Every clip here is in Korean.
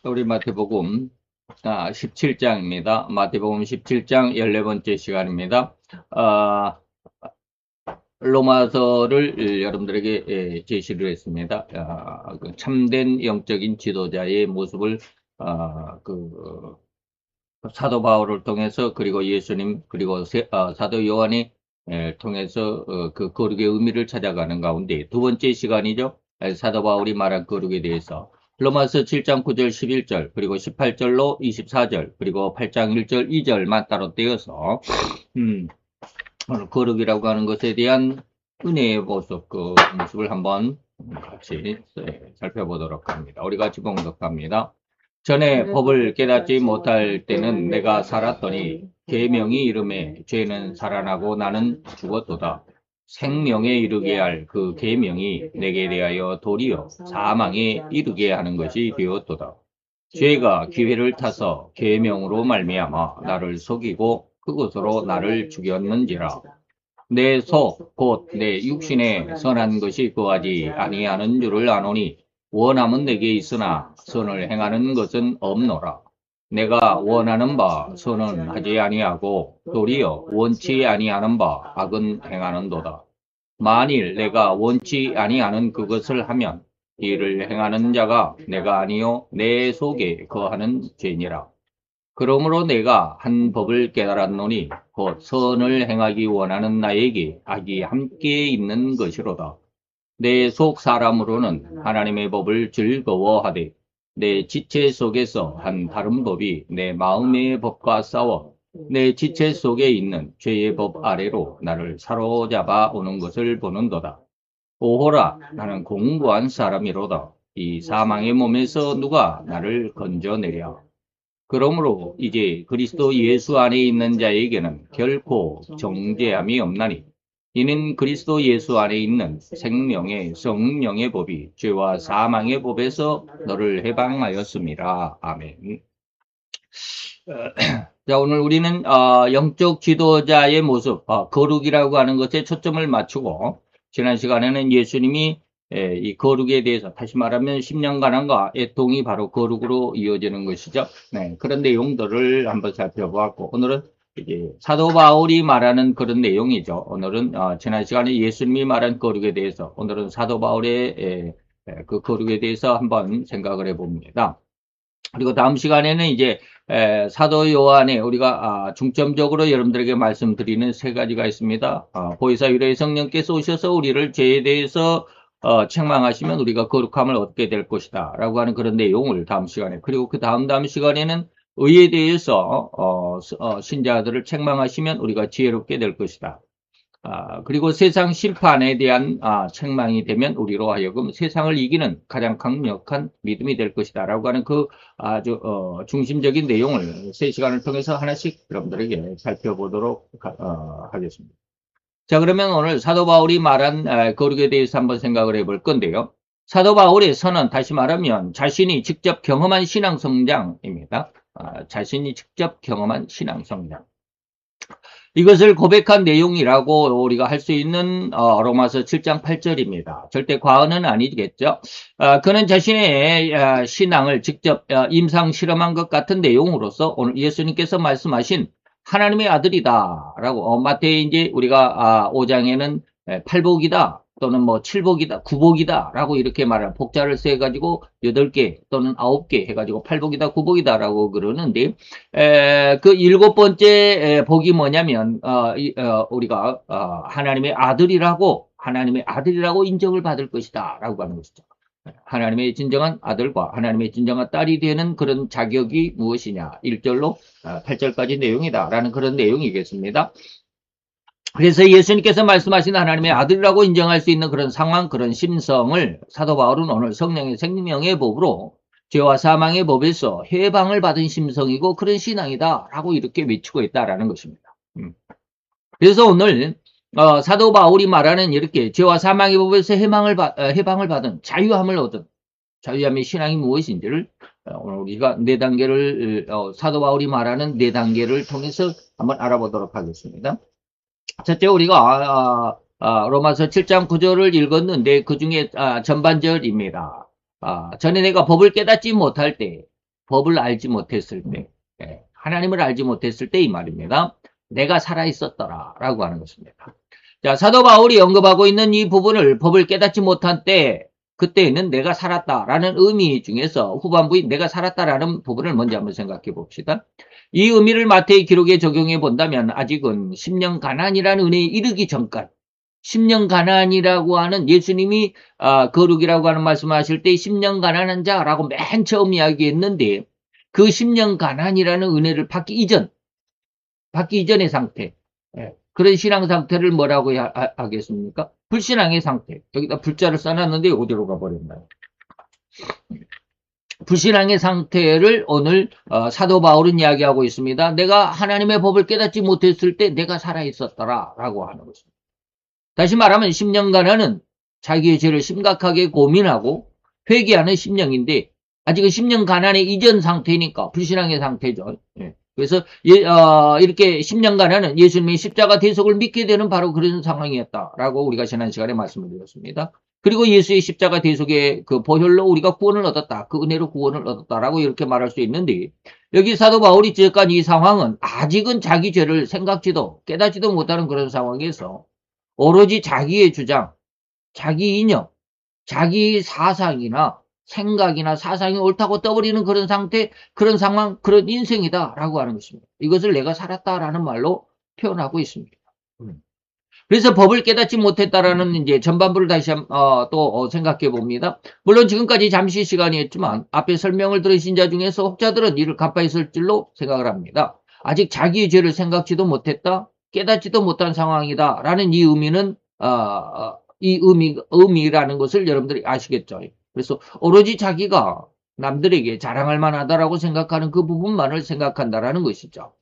우리 마태복음 17장입니다. 마태복음 17장 14번째 시간입니다. 로마서를 여러분들에게 제시를 했습니다. 그 참된 영적인 지도자의 모습을 사도 바울을 통해서, 그리고 예수님, 그리고 사도 요한이 통해서 그 거룩의 의미를 찾아가는 가운데 두 번째 시간이죠. 사도 바울이 말한 거룩에 대해서 로마서 7장 9절 11절 그리고 18절로 24절 그리고 8장 1절 2절만 따로 떼어서 오늘 거룩이라고 하는 것에 대한 은혜의 모습, 그 모습을 한번 같이 살펴보도록 합니다. 우리 같이 봉독합니다. 전에 법을 깨닫지 못할 때는 내가 살았더니 계명이 이르매 죄는 살아나고 나는 죽었도다. 생명에 이르게 할 그 계명이 내게 대하여 도리어 사망에 이르게 하는 것이 되었도다. 죄가 기회를 타서 계명으로 말미암아 나를 속이고 그것으로 나를 죽였는지라. 내 속, 곧 내 육신에 선한 것이 거하지 아니하는 줄을 아노니 원함은 내게 있으나 선을 행하는 것은 없노라. 내가 원하는 바 선은 하지 아니하고 도리어 원치 아니하는 바 악은 행하는도다. 만일 내가 원치 아니하는 그것을 하면 이를 행하는 자가 내가 아니요 내 속에 거하는 죄니라. 그러므로 내가 한 법을 깨달았노니 곧 선을 행하기 원하는 나에게 악이 함께 있는 것이로다. 내 속 사람으로는 하나님의 법을 즐거워하되 내 지체 속에서 한 다른 법이 내 마음의 법과 싸워 내 지체 속에 있는 죄의 법 아래로 나를 사로잡아 오는 것을 보는도다. 오호라, 나는 공부한 사람이로다. 이 사망의 몸에서 누가 나를 건져내랴. 그러므로 이제 그리스도 예수 안에 있는 자에게는 결코 정죄함이 없나니 이는 그리스도 예수 안에 있는 생명의 성령의 법이 죄와 사망의 법에서 너를 해방하였습니다. 아멘. 자, 오늘 우리는 영적 지도자의 모습, 거룩이라고 하는 것에 초점을 맞추고, 지난 시간에는 예수님이 이 거룩에 대해서, 다시 말하면 십년간한과 애통이 바로 거룩으로 이어지는 것이죠. 네, 그런 내용들을 한번 살펴보았고, 오늘은 이제 사도 바울이 말하는 그런 내용이죠. 오늘은 지난 시간에 예수님이 말한 거룩에 대해서, 오늘은 사도 바울의 그 거룩에 대해서 한번 생각을 해봅니다. 그리고 다음 시간에는 이제 사도 요한에 우리가 중점적으로 여러분들에게 말씀드리는 세 가지가 있습니다. 보혜사 유래 성령께서 오셔서 우리를 죄에 대해서 책망하시면 우리가 거룩함을 얻게 될 것이다 라고 하는 그런 내용을 다음 시간에, 그리고 그 다음 시간에는 의에 대해서 신자들을 책망하시면 우리가 지혜롭게 될 것이다. 그리고 세상 심판에 대한 책망이 되면 우리로 하여금 세상을 이기는 가장 강력한 믿음이 될 것이다 라고 하는 그 아주 중심적인 내용을 3시간을 통해서 하나씩 여러분들에게 살펴보도록 하겠습니다. 자, 그러면 오늘 사도 바울이 말한 거룩에 대해서 한번 생각을 해볼 건데요. 사도 바울의 선은 다시 말하면 자신이 직접 경험한 신앙 성장입니다. 자신이 직접 경험한 신앙 성장. 이것을 고백한 내용이라고 우리가 할 수 있는 로마서 7장 8절입니다. 절대 과언은 아니겠죠. 그는 자신의 신앙을 직접 임상 실험한 것 같은 내용으로서 오늘 예수님께서 말씀하신 하나님의 아들이다 라고, 마태에 이제 우리가 5장에는 팔복이다 또는 뭐 칠복이다, 구복이다 라고 이렇게 말하는 복자를 써가지고 8개 또는 9개 해가지고 팔복이다, 구복이다 라고 그러는데, 그 7번째 복이 뭐냐면 우리가 하나님의 아들이라고 인정을 받을 것이다 라고 하는 것이죠. 하나님의 진정한 아들과 하나님의 진정한 딸이 되는 그런 자격이 무엇이냐, 1절로 8절까지 내용이다 라는 그런 내용이겠습니다. 그래서 예수님께서 말씀하신 하나님의 아들이라고 인정할 수 있는 그런 상황, 그런 심성을 사도 바울은 오늘 성령의 생명의 법으로 죄와 사망의 법에서 해방을 받은 심성이고 그런 신앙이다 라고 이렇게 외치고 있다라는 것입니다. 그래서 오늘 사도 바울이 말하는 이렇게 죄와 사망의 법에서 해방을 받은 자유함을 얻은 자유함의 신앙이 무엇인지를 오늘 우리가 4단계를 사도 바울이 말하는 4단계를 통해서 한번 알아보도록 하겠습니다. 첫째, 우리가 로마서 7장 9절을 읽었는데 그 중에 전반절입니다. 전에 내가 법을 깨닫지 못할 때 법을 알지 못했을 때, 하나님을 알지 못했을 때 이 말입니다. 내가 살아있었더라 라고 하는 것입니다. 자, 사도 바울이 언급하고 있는 이 부분을 법을 깨닫지 못한 때, 그때는 내가 살았다라는 의미 중에서 후반부인 내가 살았다라는 부분을 먼저 한번 생각해 봅시다. 이 의미를 마태의 기록에 적용해 본다면 아직은 10년 가난이라는 은혜에 이르기 전까지 10년 가난이라고 하는 예수님이 거룩이라고 하는 말씀하실 때 10년 가난한 자라고 맨 처음 이야기했는데 그 10년 가난이라는 은혜를 받기 이전의 상태, 그런 신앙 상태를 뭐라고 하겠습니까? 불신앙의 상태. 여기다 불자를 써놨는데 어디로 가버렸나요? 불신앙의 상태를 오늘 사도 바울은 이야기하고 있습니다. 내가 하나님의 법을 깨닫지 못했을 때 내가 살아있었더라 라고 하는 것입니다. 다시 말하면 10년간은 자기의 죄를 심각하게 고민하고 회개하는 10년인데 아직은 10년 가난의 이전 상태니까 불신앙의 상태죠. 그래서 이렇게 10년간은 예수님의 십자가 대속을 믿게 되는 바로 그런 상황이었다라고 우리가 지난 시간에 말씀을 드렸습니다. 그리고 예수의 십자가 대속의 그 보혈로 우리가 구원을 얻었다. 그 은혜로 구원을 얻었다라고 이렇게 말할 수 있는데 여기 사도 바울이 지적한 이 상황은 아직은 자기 죄를 생각지도 깨닫지도 못하는 그런 상황에서 오로지 자기의 주장, 자기 이념, 자기 사상이나 생각이나 사상이 옳다고 떠버리는 그런 상태, 그런 상황, 그런 인생이다라고 하는 것입니다. 이것을 내가 살았다라는 말로 표현하고 있습니다. 그래서 법을 깨닫지 못했다라는 이제 전반부를 다시 또 생각해 봅니다. 물론 지금까지 잠시 시간이었지만 앞에 설명을 들으신 자 중에서 혹자들은 이를 갚아있을 줄로 생각을 합니다. 아직 자기의 죄를 생각지도 못했다, 깨닫지도 못한 상황이다라는 이 의미는 이 의미라는 것을 여러분들이 아시겠죠. 그래서 오로지 자기가 남들에게 자랑할 만하다라고 생각하는 그 부분만을 생각한다라는 것이죠.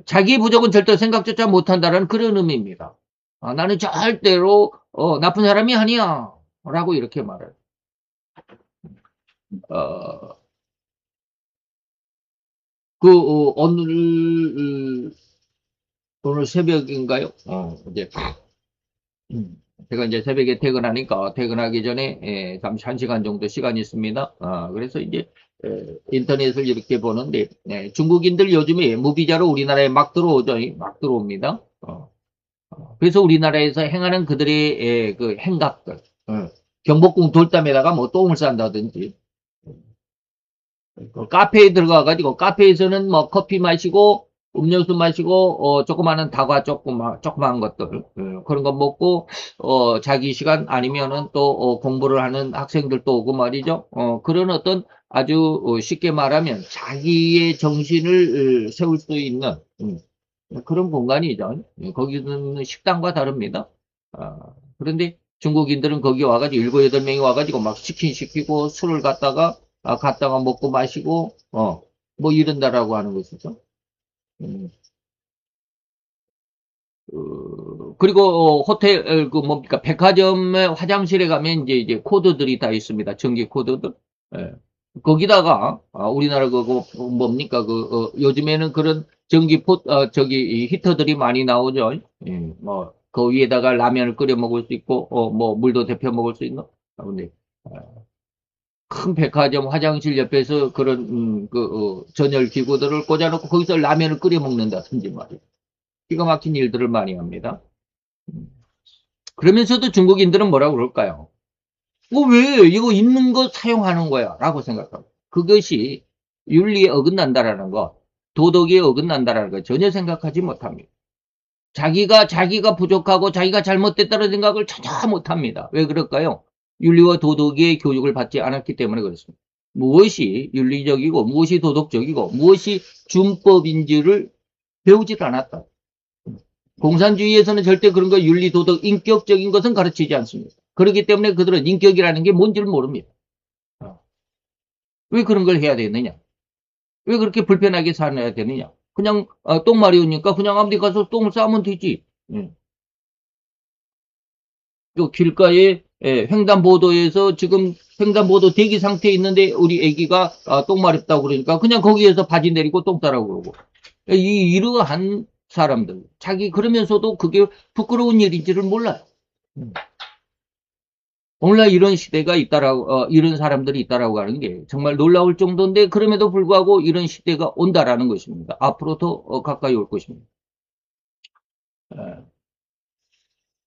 자기의 부족은 절대 생각조차 못한다는 그런 의미입니다. 나는 절대로 나쁜 사람이 아니야 라고 이렇게 말해요. 오늘 새벽인가요? 이제 제가 이제 새벽에 퇴근하니까 퇴근하기 전에 잠시 1시간 정도 시간이 있습니다. 그래서 이제 인터넷을 이렇게 보는데 중국인들 요즘에 무비자로 우리나라에 막 들어오죠. 막 들어옵니다. 그래서 우리나라에서 행하는 그들의 그 행각들, 경복궁 돌담에다가 뭐 똥을 싼다든지 카페에 들어가가지고 카페에서는 뭐 커피 마시고 음료수 마시고 조그마한 다과 조그마한 것들 그런 거 먹고 자기 시간 아니면은 또 공부를 하는 학생들도 오고 말이죠. 그런 어떤 아주 쉽게 말하면 자기의 정신을 세울 수 있는 그런 공간이죠. 거기는 식당과 다릅니다. 그런데 중국인들은 거기 와가지고 7, 8명이 와가지고 막 치킨 시키고 술을 갖다가 먹고 마시고 뭐 이런다라고 하는 것이죠. 그리고 호텔 그 뭡니까 백화점의 화장실에 가면 이제 코드들이 다 있습니다. 전기 코드들. 예. 거기다가 우리나라 그거 뭡니까 요즘에는 그런 저기 히터들이 많이 나오죠. 그 위에다가 라면을 끓여 먹을 수 있고 뭐 물도 데펴 먹을 수 있는. 근데 큰 백화점 화장실 옆에서 그런 전열 기구들을 꽂아놓고 거기서 라면을 끓여 먹는다든지 말이에요. 기가 막힌 일들을 많이 합니다. 그러면서도 중국인들은 뭐라고 그럴까요? 왜 이거 있는 거 사용하는 거야? 라고 생각합니다. 그것이 윤리에 어긋난다라는 거, 도덕에 어긋난다라는 거 전혀 생각하지 못합니다. 자기가 부족하고 자기가 잘못됐다는 생각을 전혀 못합니다. 왜 그럴까요? 윤리와 도덕의 교육을 받지 않았기 때문에 그렇습니다. 무엇이 윤리적이고 무엇이 도덕적이고 무엇이 준법인지를 배우질 않았다. 공산주의에서는 절대 그런 거 윤리, 도덕, 인격적인 것은 가르치지 않습니다. 그렇기 때문에 그들은 인격이라는 게 뭔지를 모릅니다. 왜 그런 걸 해야 되느냐? 왜 그렇게 불편하게 살아야 되느냐? 그냥 똥 마려우니까 그냥 아무 데 가서 똥을 싸면 되지. 또 길가에 횡단보도에서 지금 횡단보도 대기 상태에 있는데 우리 애기가 똥 마렵다고 그러니까 그냥 거기에서 바지 내리고 똥 싸라고 그러고 이러한 사람들 자기 그러면서도 그게 부끄러운 일인지를 몰라요. 오늘날 이런 시대가 있다라고, 이런 사람들이 있다라고 하는 게 정말 놀라울 정도인데, 그럼에도 불구하고 이런 시대가 온다라는 것입니다. 앞으로 더 가까이 올 것입니다. 어,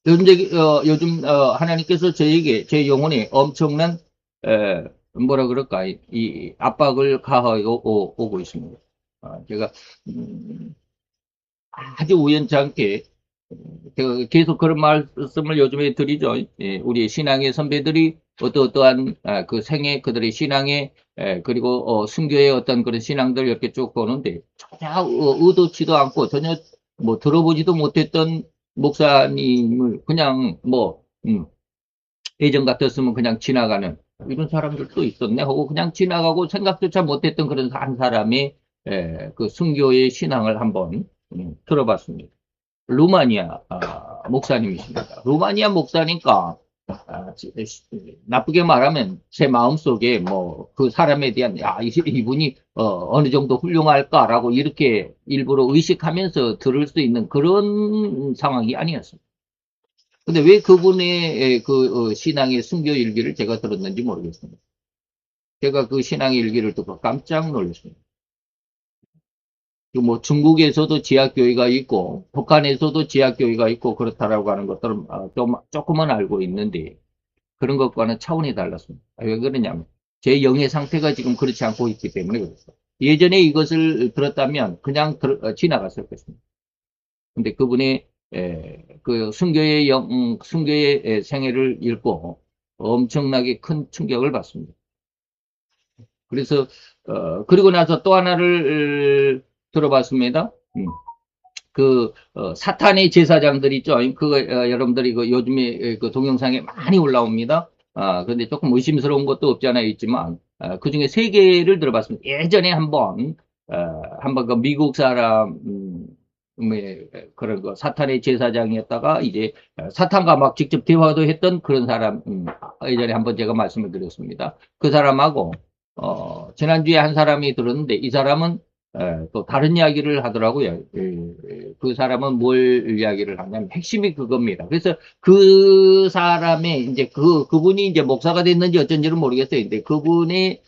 요즘, 하나님께서 저에게, 제 영혼에 엄청난, 뭐라 그럴까, 이 압박을 가하고 오고 있습니다. 제가, 음, 아주 우연치 않게, 제가 계속 그런 말씀을 요즘에 드리죠. 예, 우리 신앙의 선배들이 어떠한 그 생애, 그들의 신앙의, 그리고 순교의 어떤 그런 신앙들 이렇게 쭉 보는데, 전혀 의도치도 않고, 전혀 뭐 들어보지도 못했던 목사님을 그냥 뭐, 예전 같았으면 그냥 지나가는 이런 사람들도 있었네 하고 그냥 지나가고 생각조차 못했던 그런 한 사람의 그 순교의 신앙을 한번 들어봤습니다. 루마니아 목사님이십니다. 루마니아 목사니까 나쁘게 말하면 제 마음속에 뭐 그 사람에 대한 이분이 어느 정도 훌륭할까라고 이렇게 일부러 의식하면서 들을 수 있는 그런 상황이 아니었습니다. 근데 왜 그분의 그 신앙의 순교 일기를 제가 들었는지 모르겠습니다. 제가 그 신앙의 일기를 듣고 깜짝 놀랐습니다. 뭐 중국에서도 지하교회가 있고 북한에서도 지하교회가 있고 그렇다라고 하는 것들은 좀 조금은 알고 있는데 그런 것과는 차원이 달랐습니다. 왜 그러냐면 제 영의 상태가 지금 그렇지 않고 있기 때문에 그렇습니다. 예전에 이것을 들었다면 그냥 지나갔을 것입니다. 근데 그분의 그 순교의 순교의 생애를 읽고 엄청나게 큰 충격을 받습니다. 그래서 그리고 나서 또 하나를 들어봤습니다. 사탄의 제사장들 있죠. 그거 여러분들이 그 요즘에 그 동영상에 많이 올라옵니다. 근데 조금 의심스러운 것도 없지 않아 있지만 그 중에 세 개를 들어봤습니다. 예전에 한번 그 미국 사람 그런 거 사탄의 제사장이었다가 이제 사탄과 막 직접 대화도 했던 그런 사람 예전에 한번 제가 말씀을 드렸습니다. 그 사람하고 지난주에 한 사람이 들었는데 이 사람은 또 다른 이야기를 하더라고요. 그 사람은 뭘 이야기를 하냐면 핵심이 그겁니다. 그래서 그 사람의 이제 그분이 이제 목사가 됐는지 어쩐지는 모르겠어요. 근데 그분의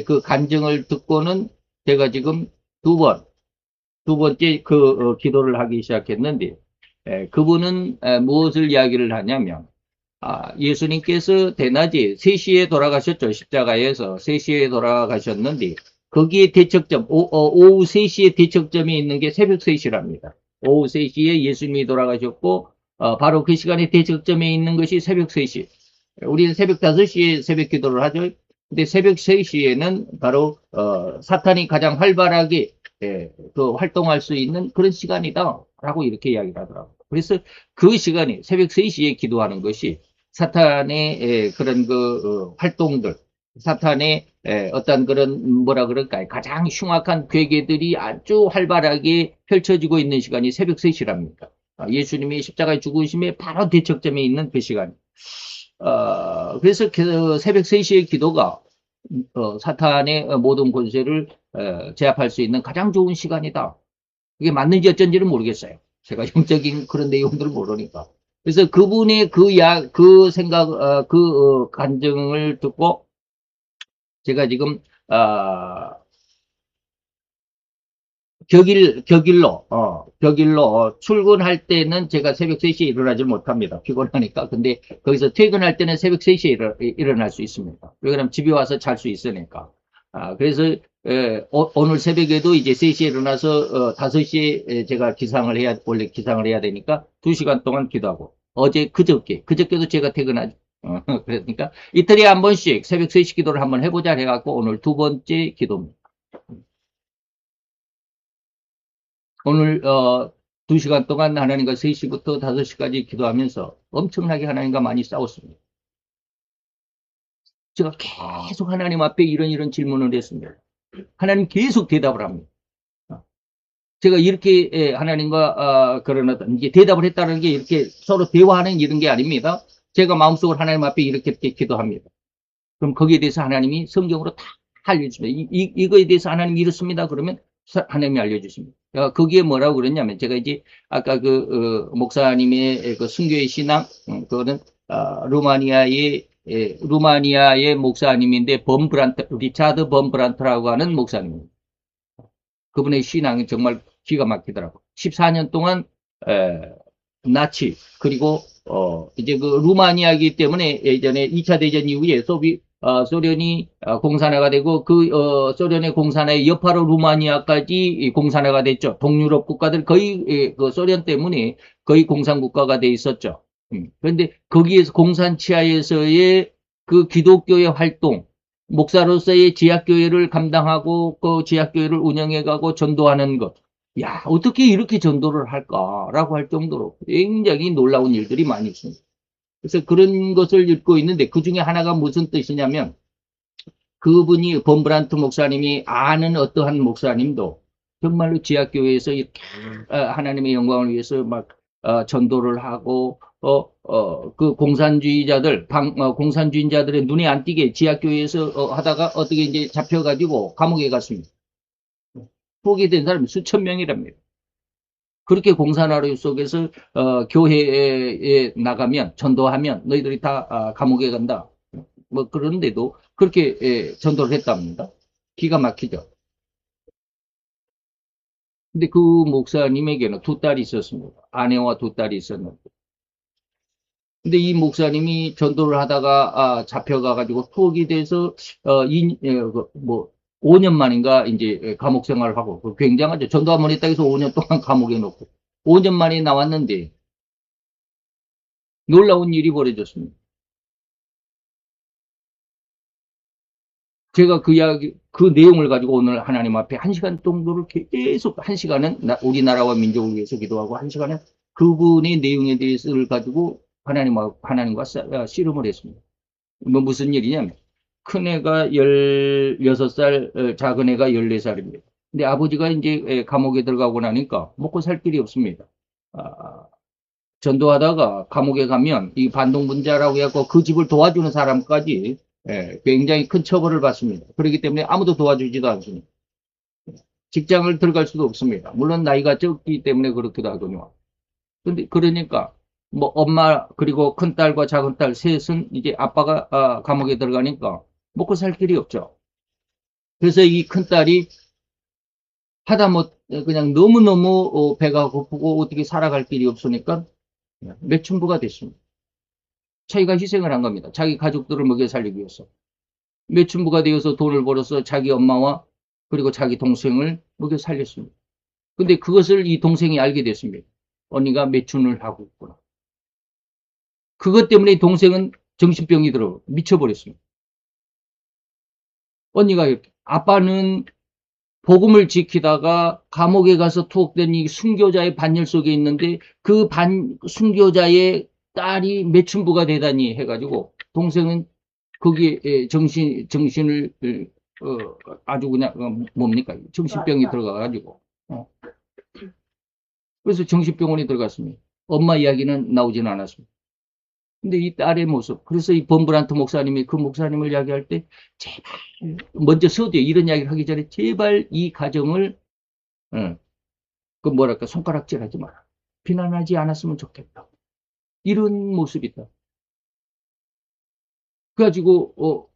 그 간증을 듣고는 제가 지금 두 번째 기도를 하기 시작했는데 그분은 무엇을 이야기를 하냐면 예수님께서 대낮에 3시에 돌아가셨죠. 십자가에서 3시에 돌아가셨는데 거기에 대척점, 오후 3시에 대척점이 있는 게 새벽 3시랍니다. 오후 3시에 예수님이 돌아가셨고 바로 그 시간에 대척점에 있는 것이 새벽 3시. 우리는 새벽 5시에 새벽 기도를 하죠. 근데 새벽 3시에는 바로 사탄이 가장 활발하게 그 활동할 수 있는 그런 시간이다라고 이렇게 이야기를 하더라고요. 그래서 그 시간에 새벽 3시에 기도하는 것이 사탄의 그런 그 활동들, 사탄의 어떤 그런 뭐라 그럴까요? 가장 흉악한 괴계들이 아주 활발하게 펼쳐지고 있는 시간이 새벽 3시랍니다. 예수님이 십자가에 죽으심에 바로 대척점에 있는 그 시간. 그래서 그 새벽 3시의 기도가 사탄의 모든 권세를 제압할 수 있는 가장 좋은 시간이다. 그게 맞는지 어쩐지는 모르겠어요. 제가 영적인 그런 내용들을 모르니까. 그래서 그분의 그 생각, 간증을 듣고 제가 지금, 격일로 출근할 때는 제가 새벽 3시에 일어나지 못합니다. 피곤하니까. 근데 거기서 퇴근할 때는 새벽 3시에 일어날 수 있습니다. 왜냐면 집에 와서 잘 수 있으니까. 그래서 오늘 새벽에도 이제 3시에 일어나서 5시에 제가 원래 기상을 해야 되니까 2시간 동안 기도하고 그저께도 제가 퇴근하죠. 그러니까 이틀에 한 번씩 새벽 3시 기도를 한번 해보자 해갖고 오늘 두 번째 기도입니다. 오늘 2시간 동안 하나님과 3시부터 5시까지 기도하면서 엄청나게 하나님과 많이 싸웠습니다. 제가 계속 하나님 앞에 이런 질문을 했습니다. 하나님 계속 대답을 합니다. 제가 이렇게 하나님과 그런 어떤 이제 대답을 했다는 게 이렇게 서로 대화하는 이런 게 아닙니다. 제가 마음속으로 하나님 앞에 이렇게 기도합니다. 그럼 거기에 대해서 하나님이 성경으로 다 알려주십니다. 이거에 대해서 하나님이 이렇습니다. 그러면 하나님이 알려주십니다. 거기에 뭐라고 그랬냐면 제가 이제 아까 목사님의 그 순교의 신앙 그거는 루마니아의 루마니아의 목사님인데 리차드 범 브란트라고 하는 목사님입니다. 그분의 신앙이 정말 기가 막히더라고. 14년 동안 나치 그리고 이제 그 루마니아이기 때문에 예전에 2차 대전 이후에 소련이 공산화가 되고 소련의 공산화의 여파로 루마니아까지 공산화가 됐죠. 동유럽 국가들 거의 그 소련 때문에 거의 공산국가가 돼 있었죠. 그런데 거기에서 공산치하에서의 그 기독교의 활동, 목사로서의 지하교회를 감당하고 그 지하교회를 운영해가고 전도하는 것. 야, 어떻게 이렇게 전도를 할까라고 할 정도로 굉장히 놀라운 일들이 많이 있습니다. 그래서 그런 것을 읽고 있는데 그 중에 하나가 무슨 뜻이냐면 그분이 범브란트 목사님이 아는 어떠한 목사님도 정말로 지하교회에서 이렇게 하나님의 영광을 위해서 막 전도를 하고 그 공산주의자들의 눈에 안 띄게 지하교회에서 하다가 어떻게 이제 잡혀가지고 감옥에 갔습니다. 포기된 사람이 수천 명이랍니다. 그렇게 공산화로 속에서 교회에 나가면 전도하면 너희들이 다 감옥에 간다. 뭐 그런데도 그렇게 전도를 했답니다. 기가 막히죠. 근데 그 목사님에게는 두 딸이 있었습니다. 아내와 두 딸이 있었는데. 근데 이 목사님이 전도를 하다가 잡혀가가지고 투옥이 돼서 뭐 5년 만인가 이제 감옥 생활을 하고 굉장하죠. 전도 한번 했다 해서 5년 동안 감옥에 놓고 5년 만에 나왔는데 놀라운 일이 벌어졌습니다. 제가 그 내용을 가지고 오늘 하나님 앞에 1시간 정도를 계속 1시간은 우리나라와 민족을 위해서 기도하고 1시간은 그분의 내용에 대해서를 가지고 하나님과 씨름을 했습니다. 뭐 무슨 일이냐면 큰애가 16살, 작은 애가 14살입니다. 근데 아버지가 이제 감옥에 들어가고 나니까 먹고 살 길이 없습니다. 아, 전도하다가 감옥에 가면 이 반동분자라고 해갖고 그 집을 도와주는 사람까지 굉장히 큰 처벌을 받습니다. 그렇기 때문에 아무도 도와주지도 않습니다. 직장을 들어갈 수도 없습니다. 물론 나이가 적기 때문에 그렇기도 하거든요. 근데 그러니까 뭐 엄마 그리고 큰딸과 작은딸 셋은 이제 아빠가 감옥에 들어가니까 먹고 살 길이 없죠. 그래서 이 큰딸이 하다못 그냥 너무너무 배가 고프고 어떻게 살아갈 길이 없으니까 매춘부가 됐습니다. 자기가 희생을 한 겁니다. 자기 가족들을 먹여 살리기 위해서. 매춘부가 되어서 돈을 벌어서 자기 엄마와 그리고 자기 동생을 먹여 살렸습니다. 근데 그것을 이 동생이 알게 됐습니다. 언니가 매춘을 하고 있구나. 그것 때문에 동생은 정신병이 들어 미쳐버렸습니다. 언니가 이렇게 아빠는 복음을 지키다가 감옥에 가서 투옥된 이 순교자의 반열 속에 있는데 그 순교자의 딸이 매춘부가 되다니 해가지고 동생은 거기에 정신을 아주 그냥 뭡니까 정신병이 들어가가지고 그래서 정신병원에 들어갔습니다. 엄마 이야기는 나오지는 않았습니다. 근데 이 딸의 모습 그래서 이 범브란트 목사님이 그 목사님을 이야기할 때 제발 먼저 서두에 이런 이야기를 하기 전에 제발 이 가정을 그 뭐랄까 손가락질하지 마라. 비난하지 않았으면 좋겠다. 이런 모습이다. 그래가지고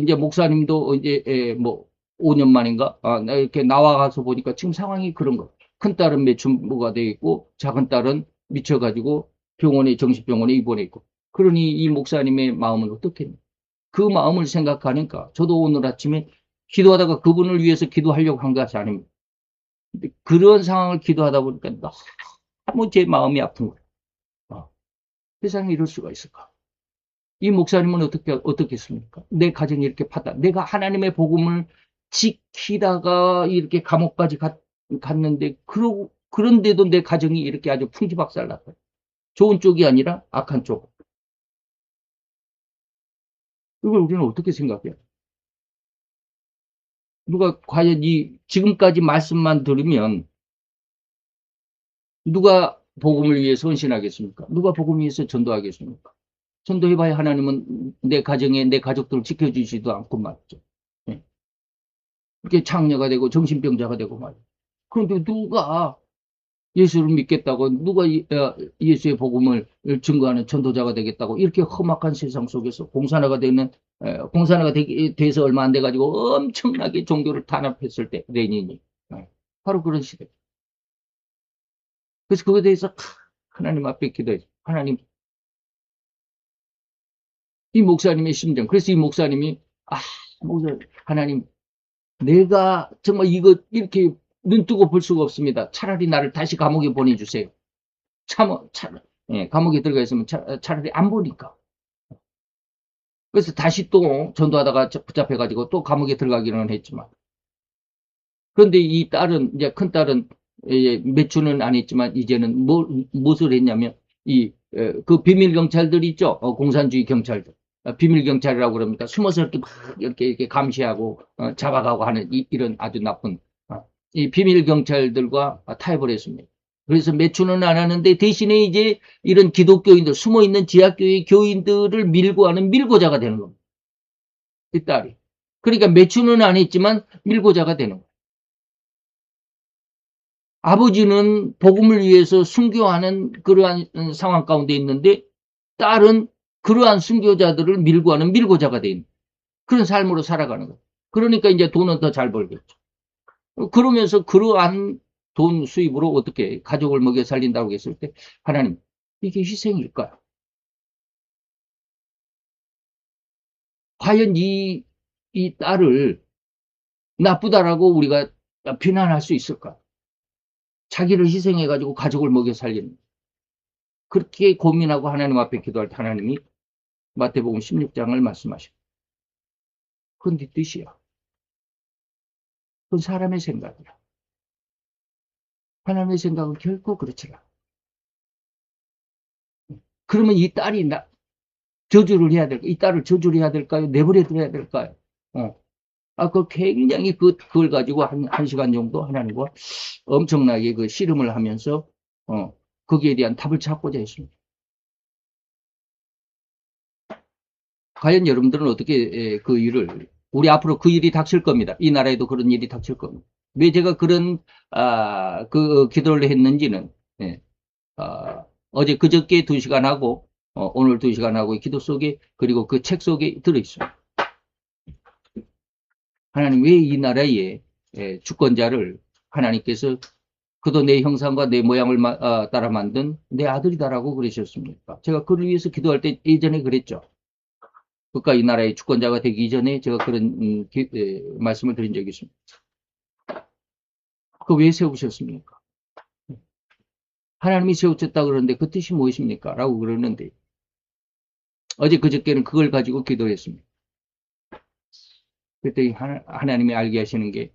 이제 목사님도 이제 뭐 5년 만인가 이렇게 나와가서 보니까 지금 상황이 그런 거. 큰 딸은 매춘부가 돼 있고 작은 딸은 미쳐가지고 정신병원에 입원해 있고. 그러니 이 목사님의 마음은 어떻겠냐. 그 마음을 생각하니까 저도 오늘 아침에 기도하다가 그분을 위해서 기도하려고 한 것이 아닙니다. 근데 그런 상황을 기도하다 보니까 너무 제 마음이 아픈 거예요. 세상에 이럴 수가 있을까? 이 목사님은 어떻겠습니까? 내 가정이 이렇게 내가 하나님의 복음을 지키다가 이렇게 감옥까지 갔는데, 그런데도 내 가정이 이렇게 아주 풍지박살 났다. 좋은 쪽이 아니라 악한 쪽. 이걸 우리는 어떻게 생각해요? 누가 과연 지금까지 말씀만 들으면 누가 복음을 위해서 헌신하겠습니까? 누가 복음을 위해서 전도하겠습니까? 전도해봐야 하나님은 내 가정에 내 가족들을 지켜주시지도 않고 말이죠. 예. 이렇게 창녀가 되고 정신병자가 되고 말이죠. 그런데 누가 예수를 믿겠다고 누가 예수의 복음을 증거하는 전도자가 되겠다고 이렇게 험악한 세상 속에서 공산화가 돼서 얼마 안 돼가지고 엄청나게 종교를 탄압했을 때 레닌이 바로 그런 시대. 그래서 그거에 대해서 하나님 앞에 기도해요. 하나님, 이 목사님의 심정. 그래서 이 목사님이 하나님, 내가 정말 이거 이렇게 눈 뜨고 볼 수가 없습니다. 차라리 나를 다시 감옥에 보내주세요. 감옥에 들어가 있으면 차라리 안 보니까. 그래서 다시 또 전도하다가 붙잡혀가지고 또 감옥에 들어가기는 했지만. 그런데 이 딸은, 이제 큰 딸은, 몇 주는 안 했지만, 이제는 무엇을 했냐면, 그 비밀 경찰들 있죠? 공산주의 경찰들. 비밀 경찰이라고 그럽니다. 숨어서 이렇게 막, 이렇게 감시하고, 잡아가고 하는 이런 아주 나쁜, 이 비밀 경찰들과 타협을 했습니다. 그래서 매춘은 안 하는데 대신에 이제 이런 기독교인들, 숨어있는 지하교회 교인들을 밀고 하는 밀고자가 되는 겁니다. 이 딸이. 그러니까 매춘은 안 했지만 밀고자가 되는 거예요. 아버지는 복음을 위해서 순교하는 그러한 상황 가운데 있는데 딸은 그러한 순교자들을 밀고 하는 밀고자가 돼 있는 그런 삶으로 살아가는 거예요. 그러니까 이제 돈은 더 잘 벌겠죠. 그러면서 그러한 돈 수입으로 어떻게 가족을 먹여 살린다고 했을 때 하나님 이게 희생일까요? 과연 이 딸을 나쁘다라고 우리가 비난할 수 있을까? 자기를 희생해가지고 가족을 먹여 살리는 그렇게 고민하고 하나님 앞에 기도할 때 하나님이 마태복음 16장을 말씀하십니다. 그건 네 뜻이야. 그건 사람의 생각이야. 하나님의 생각은 결코 그렇지 않아. 그러면 이 딸이 저주를 해야 될까? 이 딸을 저주를 해야 될까요? 내버려 둬야 될까요? 그 굉장히 그걸 가지고 한 시간 정도 하나님과 엄청나게 그 씨름을 하면서, 거기에 대한 답을 찾고자 했습니다. 과연 여러분들은 어떻게 그 일을, 우리 앞으로 그 일이 닥칠 겁니다. 이 나라에도 그런 일이 닥칠 겁니다. 왜 제가 그런, 기도를 했는지는, 예, 어제 그저께 2시간 하고, 오늘 2시간 하고, 기도 속에, 그리고 그 책 속에 들어있습니다. 하나님, 왜 이 나라의 주권자를 하나님께서 그도 내 형상과 내 모양을 따라 만든 내 아들이다라고 그러셨습니까? 제가 그를 위해서 기도할 때 예전에 그랬죠. 국가 이 나라의 주권자가 되기 전에 제가 그런 말씀을 드린 적이 있습니다. 그거 왜 세우셨습니까? 하나님이 세우셨다 그러는데 그 뜻이 무엇입니까? 라고 그러는데 어제 그저께는 그걸 가지고 기도했습니다. 그랬더니 하나님이 알게 하시는 게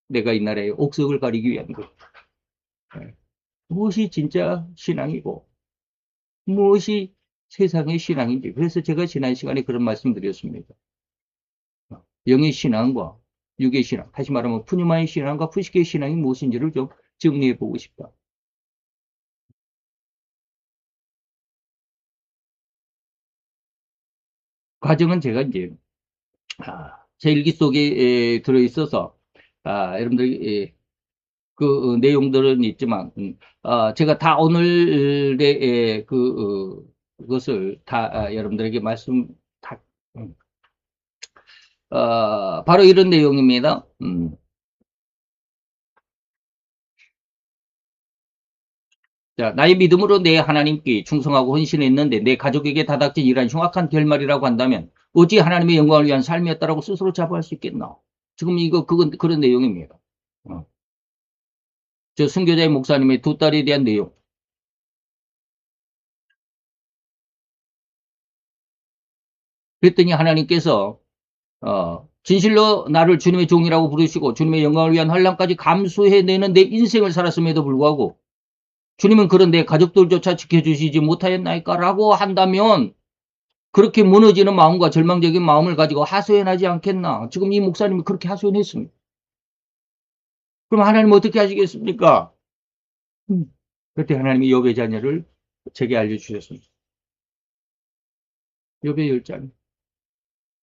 내가 이 나라의 옥석을 가리기 위한 것. 무엇이 진짜 신앙이고 무엇이 세상의 신앙인지. 그래서 제가 지난 시간에 그런 말씀 드렸습니다. 영의 신앙과 육의 신앙, 다시 말하면 푸니마의 신앙과 푸시케의 신앙이 무엇인지를 좀 정리해 보고 싶다. 과정은 제가 이제 제 일기 속에 들어있어서 여러분들이 그 내용들은 있지만 제가 다 오늘의 그것을 다 여러분들에게 말씀 다 바로 이런 내용입니다. 자, 나의 믿음으로 내 하나님께 충성하고 헌신했는데 내 가족에게 다닥친 이러한 흉악한 결말이라고 한다면 어찌 하나님의 영광을 위한 삶이었다라고 스스로 자부할 수 있겠나? 지금 그건 그런 내용입니다. 저 순교자의 목사님의 두 딸에 대한 내용. 그랬더니 하나님께서 진실로 나를 주님의 종이라고 부르시고 주님의 영광을 위한 환난까지 감수해내는 내 인생을 살았음에도 불구하고 주님은 그런 내 가족들조차 지켜주시지 못하였나이까? 라고 한다면 그렇게 무너지는 마음과 절망적인 마음을 가지고 하소연하지 않겠나? 지금 이 목사님이 그렇게 하소연했습니다. 그럼 하나님 어떻게 하시겠습니까? 그때 하나님이 욥의 자녀를 제게 알려주셨습니다. 욥의 10자녀.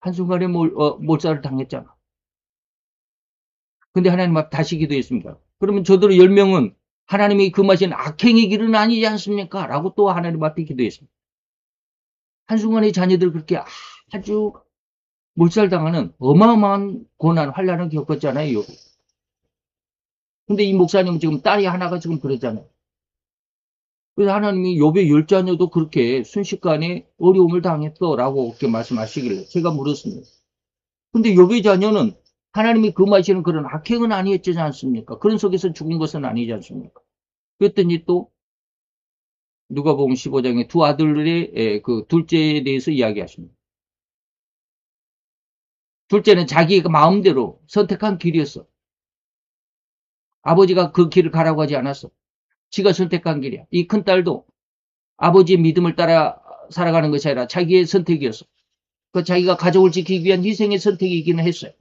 한순간에 몰살을 당했잖아. 근데 하나님 앞 다시 기도했습니다. 그러면 저들 10명은 하나님이 금하신 악행의 길은 아니지 않습니까? 라고 또 하나님 앞에 기도했습니다. 한순간에 자녀들 그렇게 아주 몰살당하는 어마어마한 고난, 환란을 겪었잖아요. 근데 이 목사님은 지금 딸이 하나가 지금 그러잖아요. 그래서 하나님이 욥의 10자녀도 그렇게 순식간에 어려움을 당했더라고 그렇게 말씀하시길래 제가 물었습니다. 근데 욥의 자녀는 하나님이 금하시는 그런 악행은 아니었지 않습니까? 그런 속에서 죽은 것은 아니지 않습니까? 그랬더니 또 누가복음 15장에 두 아들의 그 둘째에 대해서 이야기하십니다. 둘째는 자기 마음대로 선택한 길이었어. 아버지가 그 길을 가라고 하지 않았어. 지가 선택한 길이야. 이 큰딸도 아버지의 믿음을 따라 살아가는 것이 아니라 자기의 선택이었어. 그 자기가 가족을 지키기 위한 희생의 선택이기는 했어요.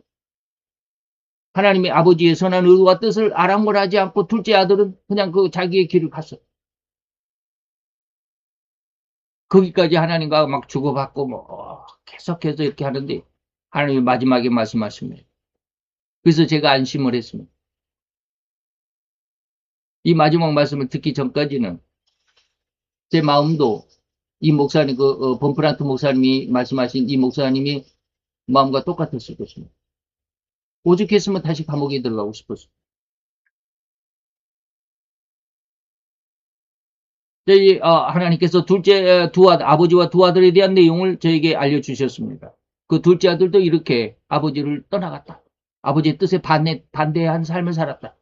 하나님의 아버지의 선한 의도와 뜻을 아랑곳하지 않고 둘째 아들은 그냥 그 자기의 길을 갔어. 거기까지 하나님과 막 주고받고 계속해서 이렇게 하는데 하나님이 마지막에 말씀하십니다. 그래서 제가 안심을 했습니다. 이 마지막 말씀을 듣기 전까지는 제 마음도 이 목사님, 범프란트 목사님이 말씀하신 이 목사님이 마음과 똑같았을 것입니다. 오죽했으면 다시 감옥에 들어가고 싶었어요. 하나님께서 둘째 아버지와 두 아들에 대한 내용을 저에게 알려주셨습니다. 그 둘째 아들도 이렇게 아버지를 떠나갔다. 아버지의 뜻에 반대한 삶을 살았다.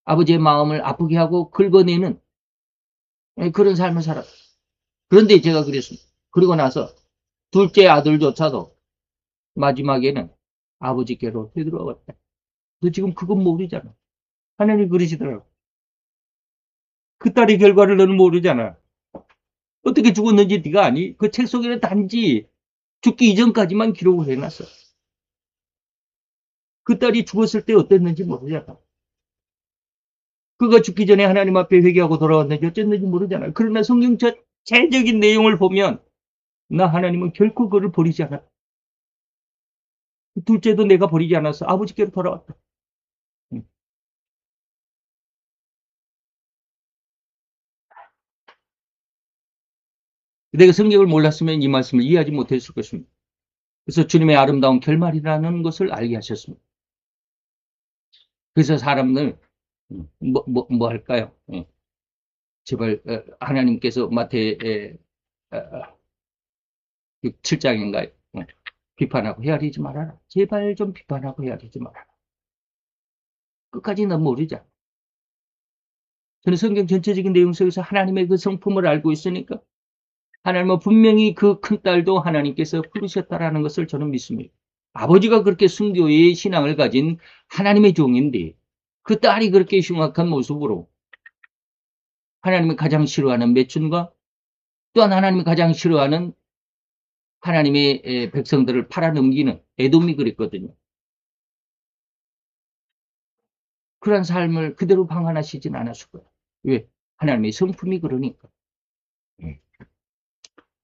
아버지의 마음을 아프게 하고 긁어내는 그런 삶을 살았다. 그런데 제가 그랬습니다. 그리고 나서 둘째 아들조차도 마지막에는 아버지께로 되돌아갔다. 너 지금 그건 모르잖아. 하나님이 그러시더라고. 그 딸의 결과를 너는 모르잖아. 어떻게 죽었는지 네가 아니? 그 책 속에는 단지 죽기 이전까지만 기록을 해놨어. 그 딸이 죽었을 때 어땠는지 모르잖아. 그가 죽기 전에 하나님 앞에 회개하고 돌아왔는지 어쨌는지 모르잖아. 그러나 성경 전체적인 내용을 보면 나 하나님은 결코 그를 버리지 않았다. 둘째도 내가 버리지 않았어. 아버지께로 돌아왔다. 내가 성경을 몰랐으면 이 말씀을 이해하지 못했을 것입니다. 그래서 주님의 아름다운 결말이라는 것을 알게 하셨습니다. 그래서 사람들 뭐 할까요? 제발 하나님께서 마태 7장인가요? 비판하고 헤아리지 말아라. 제발 좀 비판하고 헤아리지 말아라. 끝까지 넌 모르자. 저는 성경 전체적인 내용 속에서 하나님의 그 성품을 알고 있으니까 하나님은 분명히 그 큰딸도 하나님께서 부르셨다라는 것을 저는 믿습니다. 아버지가 그렇게 순교의 신앙을 가진 하나님의 종인데 그 딸이 그렇게 흉악한 모습으로 하나님이 가장 싫어하는 매춘과 또한 하나님이 가장 싫어하는 하나님의 백성들을 팔아넘기는 에돔이 그랬거든요. 그런 삶을 그대로 방한하시진 않았을 거예요. 왜? 하나님의 성품이 그러니까.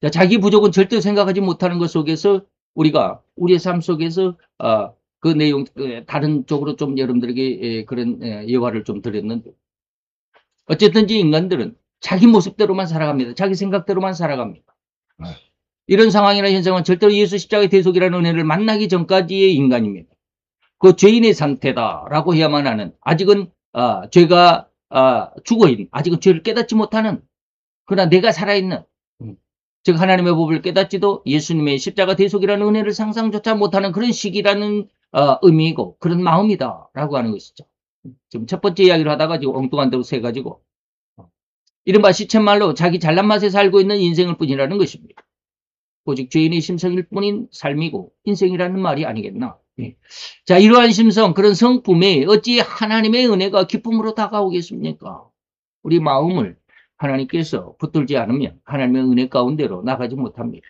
자, 자기 부족은 절대 생각하지 못하는 것 속에서 우리가 우리의 삶 속에서 그 내용 다른 쪽으로 좀 여러분들에게 그런 예화를 좀 드렸는데 어쨌든지 인간들은 자기 모습대로만 살아갑니다. 자기 생각대로만 살아갑니다. 이런 상황이나 현상은 절대로 예수 십자가의 대속이라는 은혜를 만나기 전까지의 인간입니다. 그 죄인의 상태다라고 해야만 하는 아직은 죄가 죽어있는 아직은 죄를 깨닫지 못하는 그러나 내가 살아있는 즉 하나님의 법을 깨닫지도 예수님의 십자가 대속이라는 은혜를 상상조차 못하는 그런 시기라는 의미이고 그런 마음이다라고 하는 것이죠. 지금 첫 번째 이야기를 하다가 지금 엉뚱한 대로 세가지고 이른바 시쳇말로 자기 잘난 맛에 살고 있는 인생일 뿐이라는 것입니다. 오직 죄인의 심성일 뿐인 삶이고 인생이라는 말이 아니겠나. 자, 이러한 심성, 그런 성품에 어찌 하나님의 은혜가 기쁨으로 다가오겠습니까? 우리 마음을 하나님께서 붙들지 않으면 하나님의 은혜 가운데로 나가지 못합니다.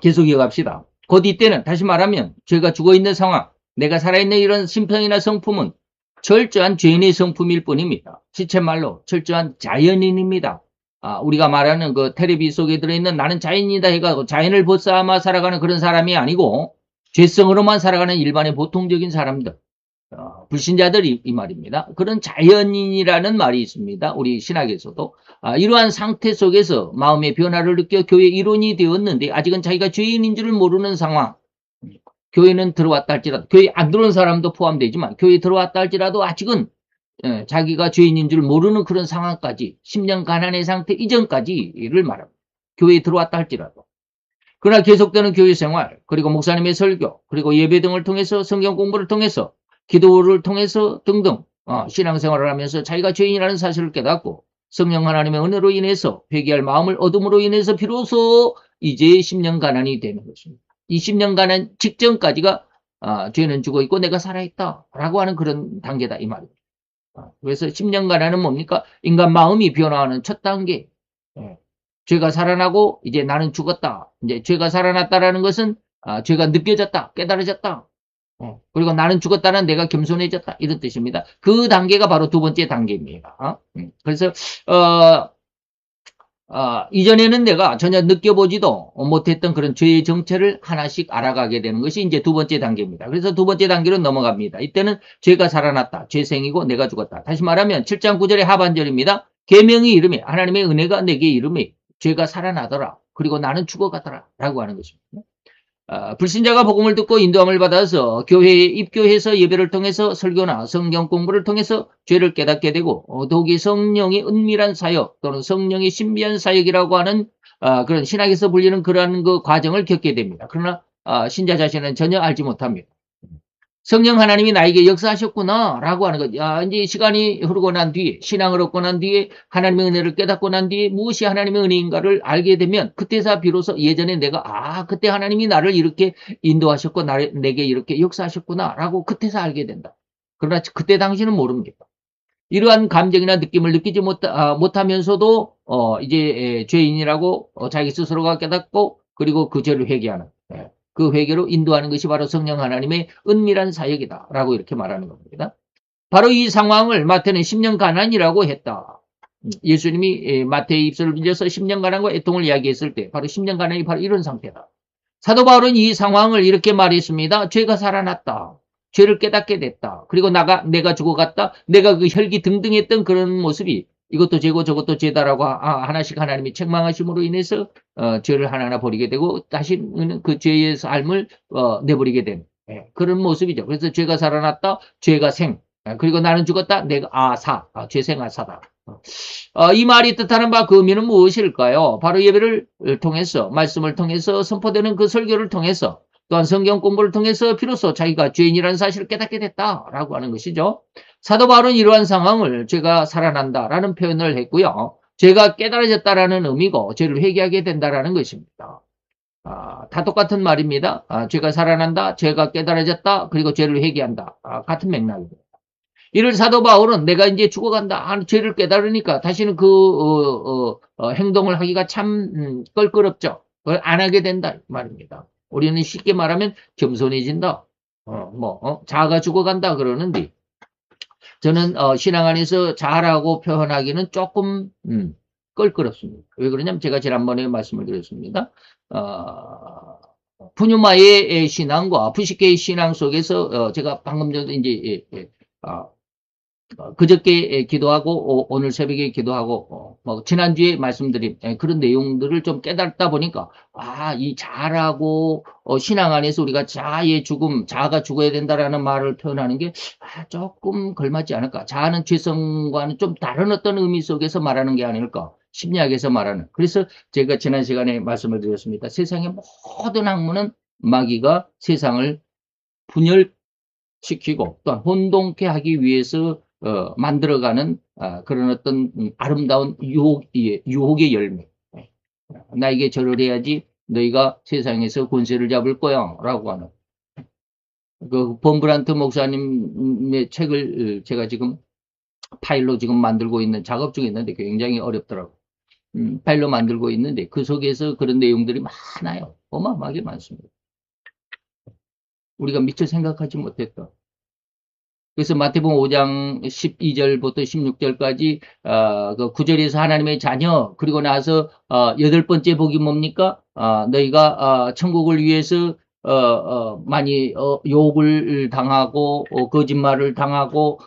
계속 이어갑시다. 곧 이때는 다시 말하면 죄가 죽어있는 상황, 내가 살아있는 이런 심성이나 성품은 철저한 죄인의 성품일 뿐입니다. 시쳇말로 철저한 자연인입니다. 우리가 말하는 그 텔레비 속에 들어있는 나는 자연이다 해가지고 자연을 벗삼아 살아가는 그런 사람이 아니고 죄성으로만 살아가는 일반의 보통적인 사람들. 불신자들이 이 말입니다. 그런 자연인이라는 말이 있습니다. 우리 신학에서도. 이러한 상태 속에서 마음의 변화를 느껴 교회 일원이 되었는데 아직은 자기가 죄인인 줄을 모르는 상황. 교회는 들어왔다 할지라도, 교회 안 들어온 사람도 포함되지만 교회에 들어왔다 할지라도 아직은 자기가 죄인인 줄 모르는 그런 상황까지 10년 가난의 상태 이전까지를 말합니다. 교회에 들어왔다 할지라도. 그러나 계속되는 교회 생활, 그리고 목사님의 설교, 그리고 예배 등을 통해서 성경 공부를 통해서 기도를 통해서 등등 신앙생활을 하면서 자기가 죄인이라는 사실을 깨닫고 성령 하나님의 은혜로 인해서 회개할 마음을 얻음으로 인해서 비로소 이제 10년 가난이 되는 것입니다. 이 10년 가난 직전까지가 죄는 죽어 있고 내가 살아있다 라고 하는 그런 단계다 이 말입니다. 그래서 10년 가난은 뭡니까? 인간 마음이 변화하는 첫 단계. 죄가 살아나고 이제 나는 죽었다. 이제 죄가 살아났다라는 것은 죄가 느껴졌다, 깨달아졌다. 그리고 나는 죽었다는 내가 겸손해졌다 이런 뜻입니다. 그 단계가 바로 두 번째 단계입니다. 그래서 이전에는 내가 전혀 느껴보지도 못했던 그런 죄의 정체를 하나씩 알아가게 되는 것이 이제 두 번째 단계입니다. 그래서 두 번째 단계로 넘어갑니다. 이때는 죄가 살아났다. 죄생이고 내가 죽었다. 다시 말하면 7장 9절의 하반절입니다. 계명이 이름에 하나님의 은혜가 내게 이름에 죄가 살아나더라. 그리고 나는 죽어가더라. 라고 하는 것입니다. 불신자가 복음을 듣고 인도함을 받아서 교회에 입교해서 예배를 통해서 설교나 성경 공부를 통해서 죄를 깨닫게 되고 더욱이 성령의 은밀한 사역 또는 성령의 신비한 사역이라고 하는 그런 신학에서 불리는 그러한 그 과정을 겪게 됩니다. 그러나 신자 자신은 전혀 알지 못합니다. 성령 하나님이 나에게 역사하셨구나 라고 하는 것. 이제 시간이 흐르고 난 뒤에 신앙을 얻고 난 뒤에 하나님의 은혜를 깨닫고 난 뒤에 무엇이 하나님의 은혜인가를 알게 되면 그때서 비로소 예전에 내가 그때 하나님이 나를 이렇게 인도하셨고 내게 이렇게 역사하셨구나 라고 그때서 알게 된다. 그러나 그때 당시는 모릅니다. 이러한 감정이나 느낌을 느끼지 못하면서도 이제 죄인이라고 자기 스스로가 깨닫고 그리고 그 죄를 회개하는 그 회개로 인도하는 것이 바로 성령 하나님의 은밀한 사역이다 라고 이렇게 말하는 겁니다. 바로 이 상황을 마태는 10년 가난이라고 했다. 예수님이 마태의 입술을 빌려서 10년 가난과 애통을 이야기했을 때 바로 10년 가난이 바로 이런 상태다. 사도 바울은 이 상황을 이렇게 말했습니다. 죄가 살아났다. 죄를 깨닫게 됐다. 그리고 내가 죽어갔다. 내가 그 혈기 등등했던 그런 모습이 이것도 죄고 저것도 죄다라고 하나씩 하나님이 책망하심으로 인해서 죄를 하나하나 버리게 되고 다시는 그 죄의 삶을 내버리게 된 그런 모습이죠. 그래서 죄가 살아났다. 죄가 생. 그리고 나는 죽었다. 내가 죄생아사다. 이 말이 뜻하는 바 그 의미는 무엇일까요? 바로 예배를 통해서 말씀을 통해서 선포되는 그 설교를 통해서 또한 성경 공부를 통해서 비로소 자기가 죄인이라는 사실을 깨닫게 됐다라고 하는 것이죠. 사도 바울은 이러한 상황을 죄가 살아난다라는 표현을 했고요. 죄가 깨달아졌다라는 의미고 죄를 회개하게 된다라는 것입니다. 다 똑같은 말입니다. 죄가 살아난다, 죄가 깨달아졌다, 그리고 죄를 회개한다. 같은 맥락입니다. 이를 사도 바울은 내가 이제 죽어간다, 죄를 깨달으니까 다시는 그 행동을 하기가 참 껄끄럽죠. 그걸 안 하게 된다 말입니다. 우리는 쉽게 말하면 겸손해진다. 자아가 죽어간다 그러는데 저는 신앙 안에서 자아라고 표현하기는 조금 껄끄럽습니다. 왜 그러냐면 제가 지난번에 말씀을 드렸습니다. 푸뉴마의 신앙과 푸시케의 신앙 속에서 제가 방금 전에 이제 그저께 기도하고 오늘 새벽에 기도하고 지난주에 말씀드린 그런 내용들을 좀 깨닫다 보니까 이 자아라고 신앙 안에서 우리가 자아의 죽음, 자아가 죽어야 된다라는 말을 표현하는 게 조금 걸맞지 않을까. 자아는 죄성과는 좀 다른 어떤 의미 속에서 말하는 게 아닐까. 심리학에서 말하는. 그래서 제가 지난 시간에 말씀을 드렸습니다. 세상의 모든 학문은 마귀가 세상을 분열시키고 또한 혼동케 하기 위해서 만들어가는 그런 어떤 아름다운 유혹의 열매. 나에게 절을 해야지 너희가 세상에서 권세를 잡을 거야 라고 하는 그 범브란트 목사님의 책을 제가 지금 파일로 지금 만들고 있는 작업 중에 있는데 굉장히 어렵더라고요. 파일로 만들고 있는데 그 속에서 그런 내용들이 많아요. 어마어마하게 많습니다. 우리가 미처 생각하지 못했던. 그래서 마태복음 5장 12절부터 16절까지 그 9절에서 하나님의 자녀 그리고 나서 8번째 복이 뭡니까? 너희가 천국을 위해서 많이, 욕을 당하고, 거짓말을 당하고,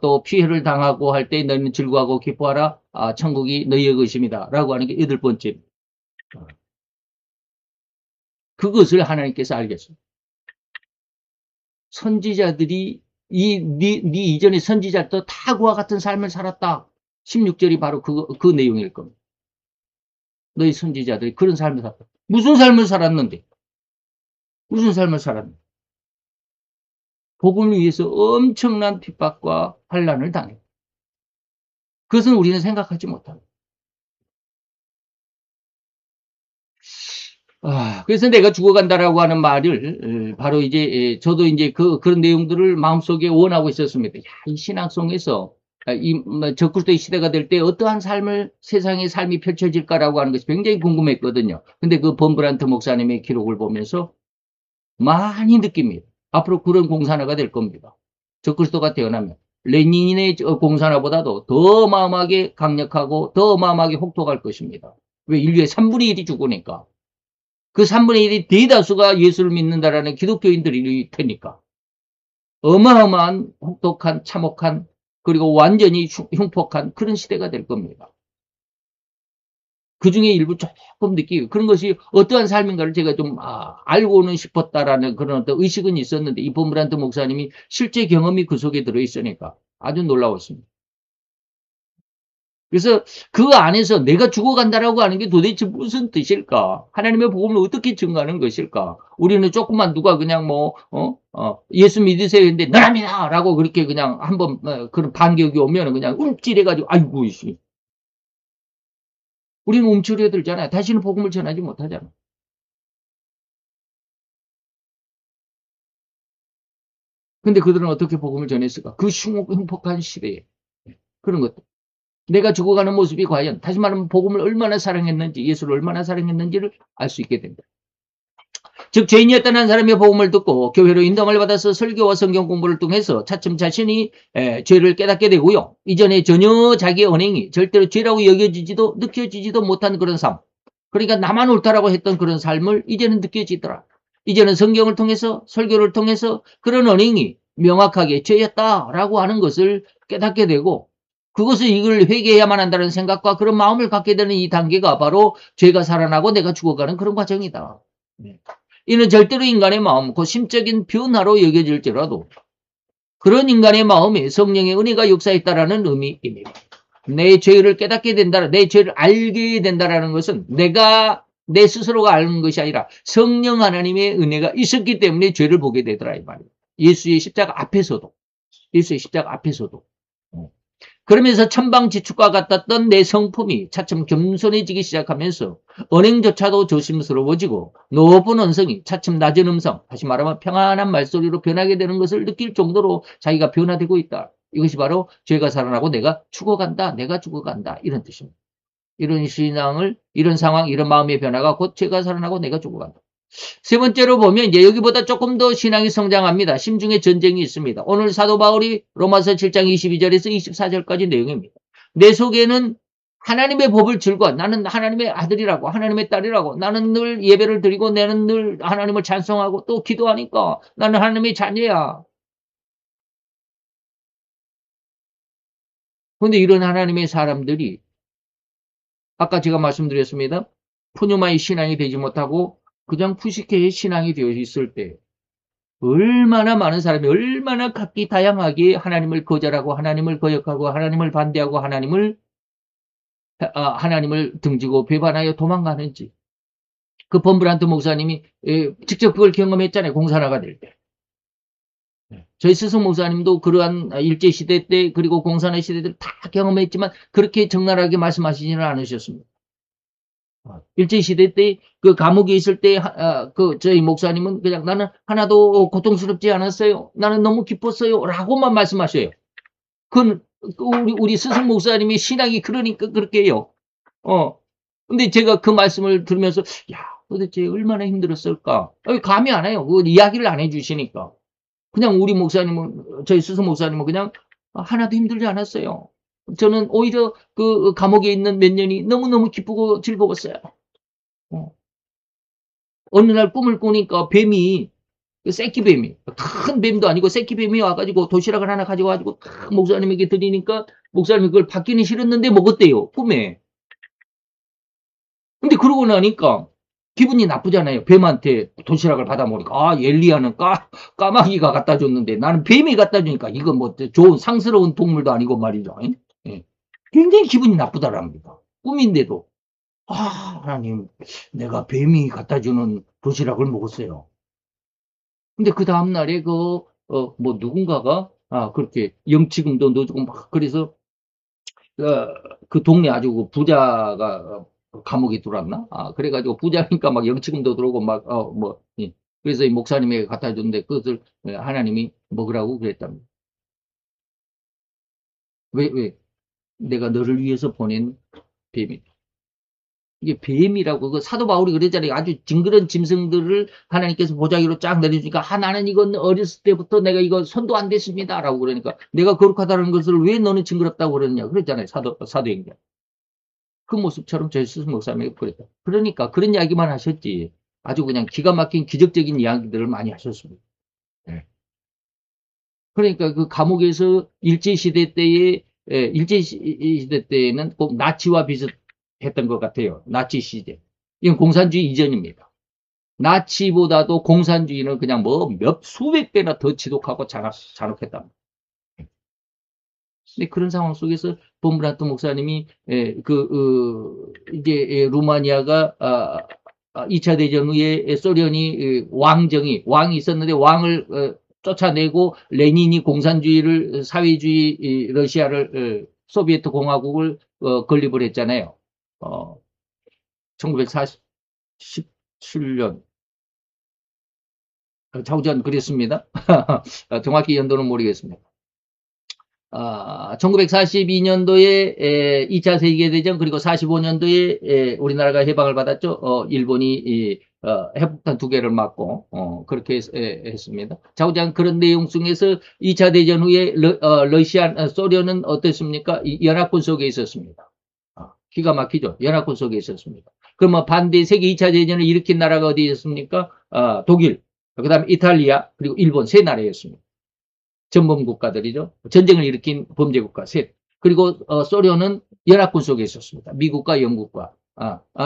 또 피해를 당하고 할 때 너희는 즐거워하고 기뻐하라. 아, 천국이 너희의 것입니다. 라고 하는 게 8번째. 그것을 하나님께서 알겠어요. 선지자들이 네 이전의 선지자도 다 그와 같은 삶을 살았다. 16절이 바로 그 내용일 겁니다. 너희 선지자들이 그런 삶을 살았다. 무슨 삶을 살았는데? 무슨 삶을 살았는데? 복음을 위해서 엄청난 핍박과 환난을 당해. 그것은 우리는 생각하지 못합니다. 그래서 내가 죽어간다라고 하는 말을 바로 이제 저도 이제 그런 내용들을 마음속에 원하고 있었습니다. 야, 이 신앙송에서 이 적그리스도의 시대가 될 때 어떠한 삶을 세상의 삶이 펼쳐질까라고 하는 것이 굉장히 궁금했거든요. 근데 그 범브란트 목사님의 기록을 보면서 많이 느낍니다. 앞으로 그런 공산화가 될 겁니다. 적그리스도가 태어나면 레닌의 공산화보다도 더 마음하게 강력하고 더 마음하게 혹독할 것입니다. 왜 인류의 3분의 1이 죽으니까. 그 3분의 1이 대다수가 예수를 믿는다라는 기독교인들일 테니까. 어마어마한 혹독한 참혹한 그리고 완전히 흉폭한 그런 시대가 될 겁니다. 그 중에 일부 조금 느끼고 그런 것이 어떠한 삶인가를 제가 좀 알고는 싶었다라는 그런 어떤 의식은 있었는데 이 범브란트 목사님이 실제 경험이 그 속에 들어있으니까 아주 놀라웠습니다. 그래서 그 안에서 내가 죽어간다라고 하는 게 도대체 무슨 뜻일까? 하나님의 복음을 어떻게 증거하는 것일까? 우리는 조금만 누가 그냥 예수 믿으세요 했는데 나랍니다! 라고 그렇게 그냥 한번 그런 반격이 오면 그냥 움찔해가지고 아이고, 이씨. 우리는 움츠려들잖아요. 다시는 복음을 전하지 못하잖아. 근데 그들은 어떻게 복음을 전했을까? 그 흉폭한 시대에. 그런 것들. 내가 죽어가는 모습이 과연, 다시 말하면 복음을 얼마나 사랑했는지, 예수를 얼마나 사랑했는지를 알 수 있게 됩니다. 즉 죄인이었던 한 사람의 복음을 듣고 교회로 인도함을 받아서 설교와 성경 공부를 통해서 차츰 자신이 죄를 깨닫게 되고요. 이전에 전혀 자기의 언행이 절대로 죄라고 여겨지지도 느껴지지도 못한 그런 삶. 그러니까 나만 옳다라고 했던 그런 삶을 이제는 느껴지더라. 이제는 성경을 통해서 설교를 통해서 그런 언행이 명확하게 죄였다라고 하는 것을 깨닫게 되고 그것을 이걸 회개해야만 한다는 생각과 그런 마음을 갖게 되는 이 단계가 바로 죄가 살아나고 내가 죽어가는 그런 과정이다. 네. 이는 절대로 인간의 마음, 그 심적인 변화로 여겨질지라도 그런 인간의 마음에 성령의 은혜가 역사했다라는 의미입니다. 내 죄를 깨닫게 된다, 내 죄를 알게 된다라는 것은 내가 내 스스로가 아는 것이 아니라 성령 하나님의 은혜가 있었기 때문에 죄를 보게 되더라 이 말이에요. 예수의 십자가 앞에서도, 예수의 십자가 앞에서도. 그러면서 천방지축과 같았던 내 성품이 차츰 겸손해지기 시작하면서 언행조차도 조심스러워지고 높은 언성이 차츰 낮은 음성, 다시 말하면 평안한 말소리로 변하게 되는 것을 느낄 정도로 자기가 변화되고 있다. 이것이 바로 죄가 살아나고 내가 죽어간다, 내가 죽어간다 이런 뜻입니다. 이런 신앙을, 이런 상황, 이런 마음의 변화가 곧 죄가 살아나고 내가 죽어간다. 세 번째로 보면 이제 여기보다 조금 더 신앙이 성장합니다. 심중에 전쟁이 있습니다. 오늘 사도 바울이 로마서 7장 22절에서 24절까지 내용입니다. 내 속에는 하나님의 법을 즐거워. 나는 하나님의 아들이라고, 하나님의 딸이라고. 나는 늘 예배를 드리고, 나는 늘 하나님을 찬송하고, 또 기도하니까 나는 하나님의 자녀야. 그런데 이런 하나님의 사람들이 아까 제가 말씀드렸습니다. 푸뉴마의 신앙이 되지 못하고 그냥 푸시케의 신앙이 되어 있을 때 얼마나 많은 사람이 얼마나 각기 다양하게 하나님을 거절하고 하나님을 거역하고 하나님을 반대하고 하나님을 등지고 배반하여 도망가는지. 그 범브란트 목사님이 직접 그걸 경험했잖아요. 공산화가 될 때. 저희 스승 목사님도 그러한 일제시대 때 그리고 공산화 시대들 다 경험했지만 그렇게 적나라하게 말씀하시지는 않으셨습니다. 일제시대 때 그 감옥에 있을 때 저희 목사님은 그냥 나는 하나도 고통스럽지 않았어요. 나는 너무 기뻤어요. 라고만 말씀하셔요. 그건 우리 스승 목사님의 신앙이 그러니까 그렇게 해요. 근데 제가 그 말씀을 들으면서 야 도대체 얼마나 힘들었을까. 감이 안 와요. 그 이야기를 안 해주시니까. 그냥 우리 목사님은 저희 스승 목사님은 그냥 하나도 힘들지 않았어요. 저는 오히려 그 감옥에 있는 몇 년이 너무너무 기쁘고 즐거웠어요. 어느 날 꿈을 꾸니까 뱀이, 새끼뱀이, 큰 뱀도 아니고 새끼뱀이 와가지고 도시락을 하나 가져가지고 탁 목사님에게 드리니까 목사님이 그걸 받기는 싫었는데 먹었대요, 꿈에. 근데 그러고 나니까 기분이 나쁘잖아요. 뱀한테 도시락을 받아 먹으니까. 아, 엘리야는 까마귀가 갖다 줬는데 나는 뱀이 갖다 주니까 이거 뭐 좋은 상스러운 동물도 아니고 말이죠. 예. 굉장히 기분이 나쁘다랍니다. 꿈인데도. 아, 하나님, 내가 뱀이 갖다 주는 도시락을 먹었어요. 근데 그 다음날에 뭐 누군가가, 그렇게 영치금도 넣어주고 막, 그래서, 그 동네 아주 그 부자가 감옥에 들어왔나? 그래가지고 부자니까 막 영치금도 들어오고 막, 예. 그래서 이 목사님에게 갖다 줬는데 그것을 하나님이 먹으라고 그랬답니다. 왜? 내가 너를 위해서 보낸 뱀이. 이게 뱀이라고 그 사도 바울이 그랬잖아요. 아주 징그런 짐승들을 하나님께서 보자기로 쫙 내려주니까 나는 이건 어렸을 때부터 내가 이거 손도 안 댔습니다라고 그러니까 내가 거룩하다는 것을 왜 너는 징그럽다고 그러느냐 그랬잖아요. 사도행전. 그 모습처럼 저희 스승 목사님이 그랬다. 그러니까 그런 이야기만 하셨지. 아주 그냥 기가 막힌 기적적인 이야기들을 많이 하셨습니다. 네. 그러니까 그 감옥에서 일제시대 때에 일제시대 때에는 꼭 나치와 비슷했던 것 같아요. 나치 시대. 이건 공산주의 이전입니다. 나치보다도 공산주의는 그냥 뭐 수백 배나 더 지독하고 잔혹했답니다. 근데 그런 상황 속에서 본브란트 목사님이 이제 루마니아가 2차 대전 후에 소련이 왕이 있었는데 왕을 쫓아내고 레닌이 공산주의를 사회주의 러시아를 소비에트 공화국을 건립을 했잖아요. 1947년 자우전 그랬습니다. 정확히 연도는 모르겠습니다. 1942년도에 2차 세계대전 그리고 45년도에 우리나라가 해방을 받았죠. 일본이 핵폭탄 2개를 맞고 그렇게 했습니다. 자우장 그런 내용 중에서 2차 대전 후에 소련은 어땠습니까? 연합군 속에 있었습니다. 기가 막히죠. 연합군 속에 있었습니다. 그러면 반대 세계 2차 대전을 일으킨 나라가 어디 있었습니까? 독일, 그 다음에 이탈리아, 그리고 일본 세 나라였습니다. 전범 국가들이죠. 전쟁을 일으킨 범죄 국가 셋. 그리고 소련은 연합군 속에 있었습니다. 미국과 영국과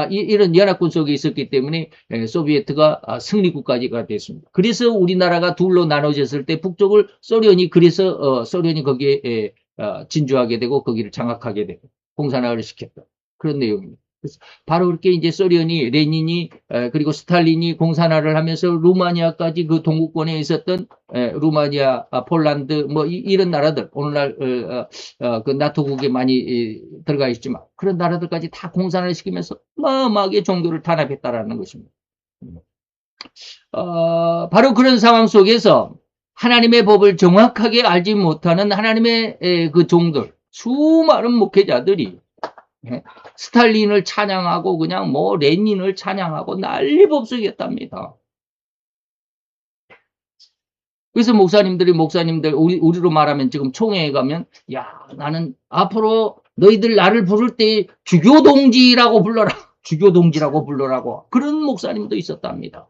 이런 연합군 속에 있었기 때문에 소비에트가 승리 국가가 됐습니다. 그래서 우리나라가 둘로 나눠졌을 때 북쪽을 소련이 그래서 소련이 거기에 진주하게 되고 거기를 장악하게 되고 공산화를 시켰다. 그런 내용입니다. 그래서 바로 그렇게 이제 소련이 레닌이 그리고 스탈린이 공산화를 하면서 루마니아까지 그 동구권에 있었던 루마니아, 폴란드 뭐 이런 나라들 오늘날 그 나토국에 많이 들어가 있지만 그런 나라들까지 다 공산화를 시키면서 어마어마하게 종교를 탄압했다라는 것입니다. 바로 그런 상황 속에서 하나님의 법을 정확하게 알지 못하는 하나님의 그 종들 수많은 목회자들이 스탈린을 찬양하고 그냥 뭐 레닌을 찬양하고 난리법석이었답니다. 그래서 목사님들 우리로 말하면 지금 총회에 가면 나는 앞으로 너희들 나를 부를 때 주교동지라고 불러라. 주교동지라고 불러라고. 그런 목사님도 있었답니다.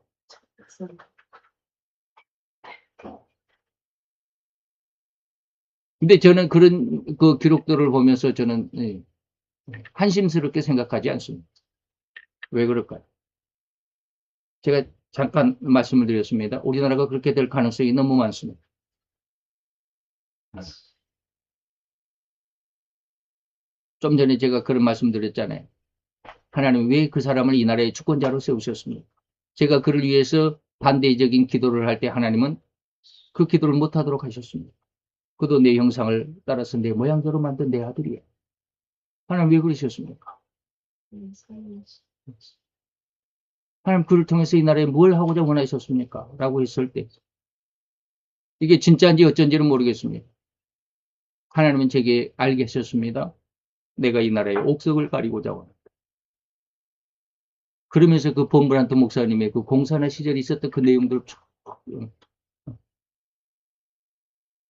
근데 저는 그런 그 기록들을 보면서 저는 한심스럽게 생각하지 않습니다. 왜 그럴까요? 제가 잠깐 말씀을 드렸습니다. 우리나라가 그렇게 될 가능성이 너무 많습니다. 좀 전에 제가 그런 말씀 드렸잖아요. 하나님 왜 그 사람을 이 나라의 주권자로 세우셨습니까? 제가 그를 위해서 반대적인 기도를 할 때 하나님은 그 기도를 못하도록 하셨습니다. 그도 내 형상을 따라서 내 모양대로 만든 내 아들이에요. 하나님 왜 그러셨습니까? 하나님 그를 통해서 이 나라에 뭘 하고자 원하셨습니까? 라고 했을 때 이게 진짜인지 어쩐지는 모르겠습니다. 하나님은 제게 알게 하셨습니다. 내가 이 나라의 옥석을 가리고자 원한다. 그러면서 그 본브란트 목사님의 그 공산화 시절에 있었던 그 내용들을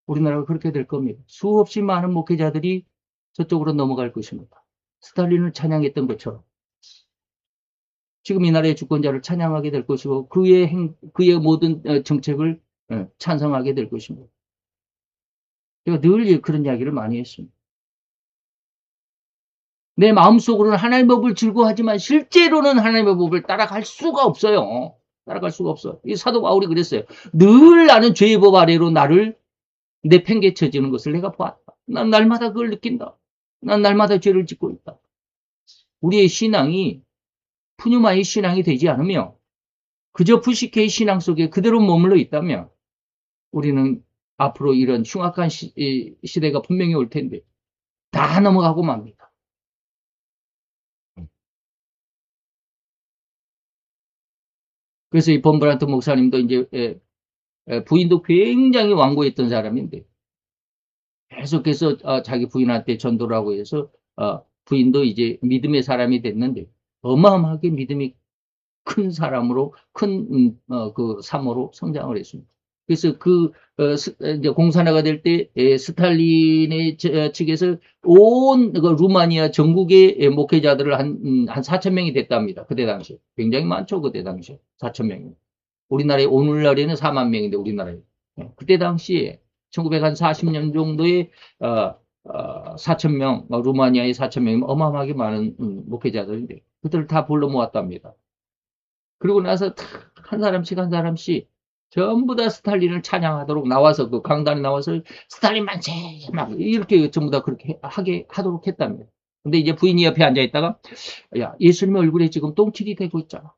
우리나라가 그렇게 될 겁니다. 수없이 많은 목회자들이 저쪽으로 넘어갈 것입니다. 스탈린을 찬양했던 것처럼. 지금 이 나라의 주권자를 찬양하게 될 것이고 그의 모든 정책을 찬성하게 될 것입니다. 제가 늘 그런 이야기를 많이 했습니다. 내 마음속으로는 하나님의 법을 즐거워하지만 실제로는 하나님의 법을 따라갈 수가 없어요. 따라갈 수가 없어. 이 사도 바울이 그랬어요. 늘 나는 죄의 법 아래로 나를 내팽개쳐지는 것을 내가 보았다. 난 날마다 그걸 느낀다. 난 날마다 죄를 짓고 있다. 우리의 신앙이 푸뉴마의 신앙이 되지 않으며 그저 푸시케의 신앙 속에 그대로 머물러 있다면 우리는 앞으로 이런 흉악한 시대가 분명히 올 텐데 다 넘어가고 맙니다. 그래서 이 범브란트 목사님도 이제 부인도 굉장히 완고했던 사람인데 계속해서 자기 부인한테 전도를 하고 해서 부인도 이제 믿음의 사람이 됐는데 어마어마하게 믿음이 큰 사람으로 그 사모로 성장을 했습니다. 그래서 이제 공산화가 될 때 스탈린의 측에서 온 루마니아 전국의 목회자들을 한 4,000명이 됐답니다. 그때 당시 굉장히 많죠. 그때 당시 4,000명이. 우리나라에 오늘날에는 4만 명인데 우리나라에 그때 당시에 1940년 정도에 4,000명 루마니아의 4,000명이면 어마어마하게 많은 목회자들인데 그들을 다 불러 모았답니다. 그리고 나서 한 사람씩 한 사람씩 전부 다 스탈린을 찬양하도록 나와서 그 강단에 나와서 스탈린 만세 막 이렇게 전부 다 그렇게 하도록 했답니다. 근데 이제 부인이 옆에 앉아 있다가 야 예수님의 얼굴에 지금 똥칠이 되고 있잖아.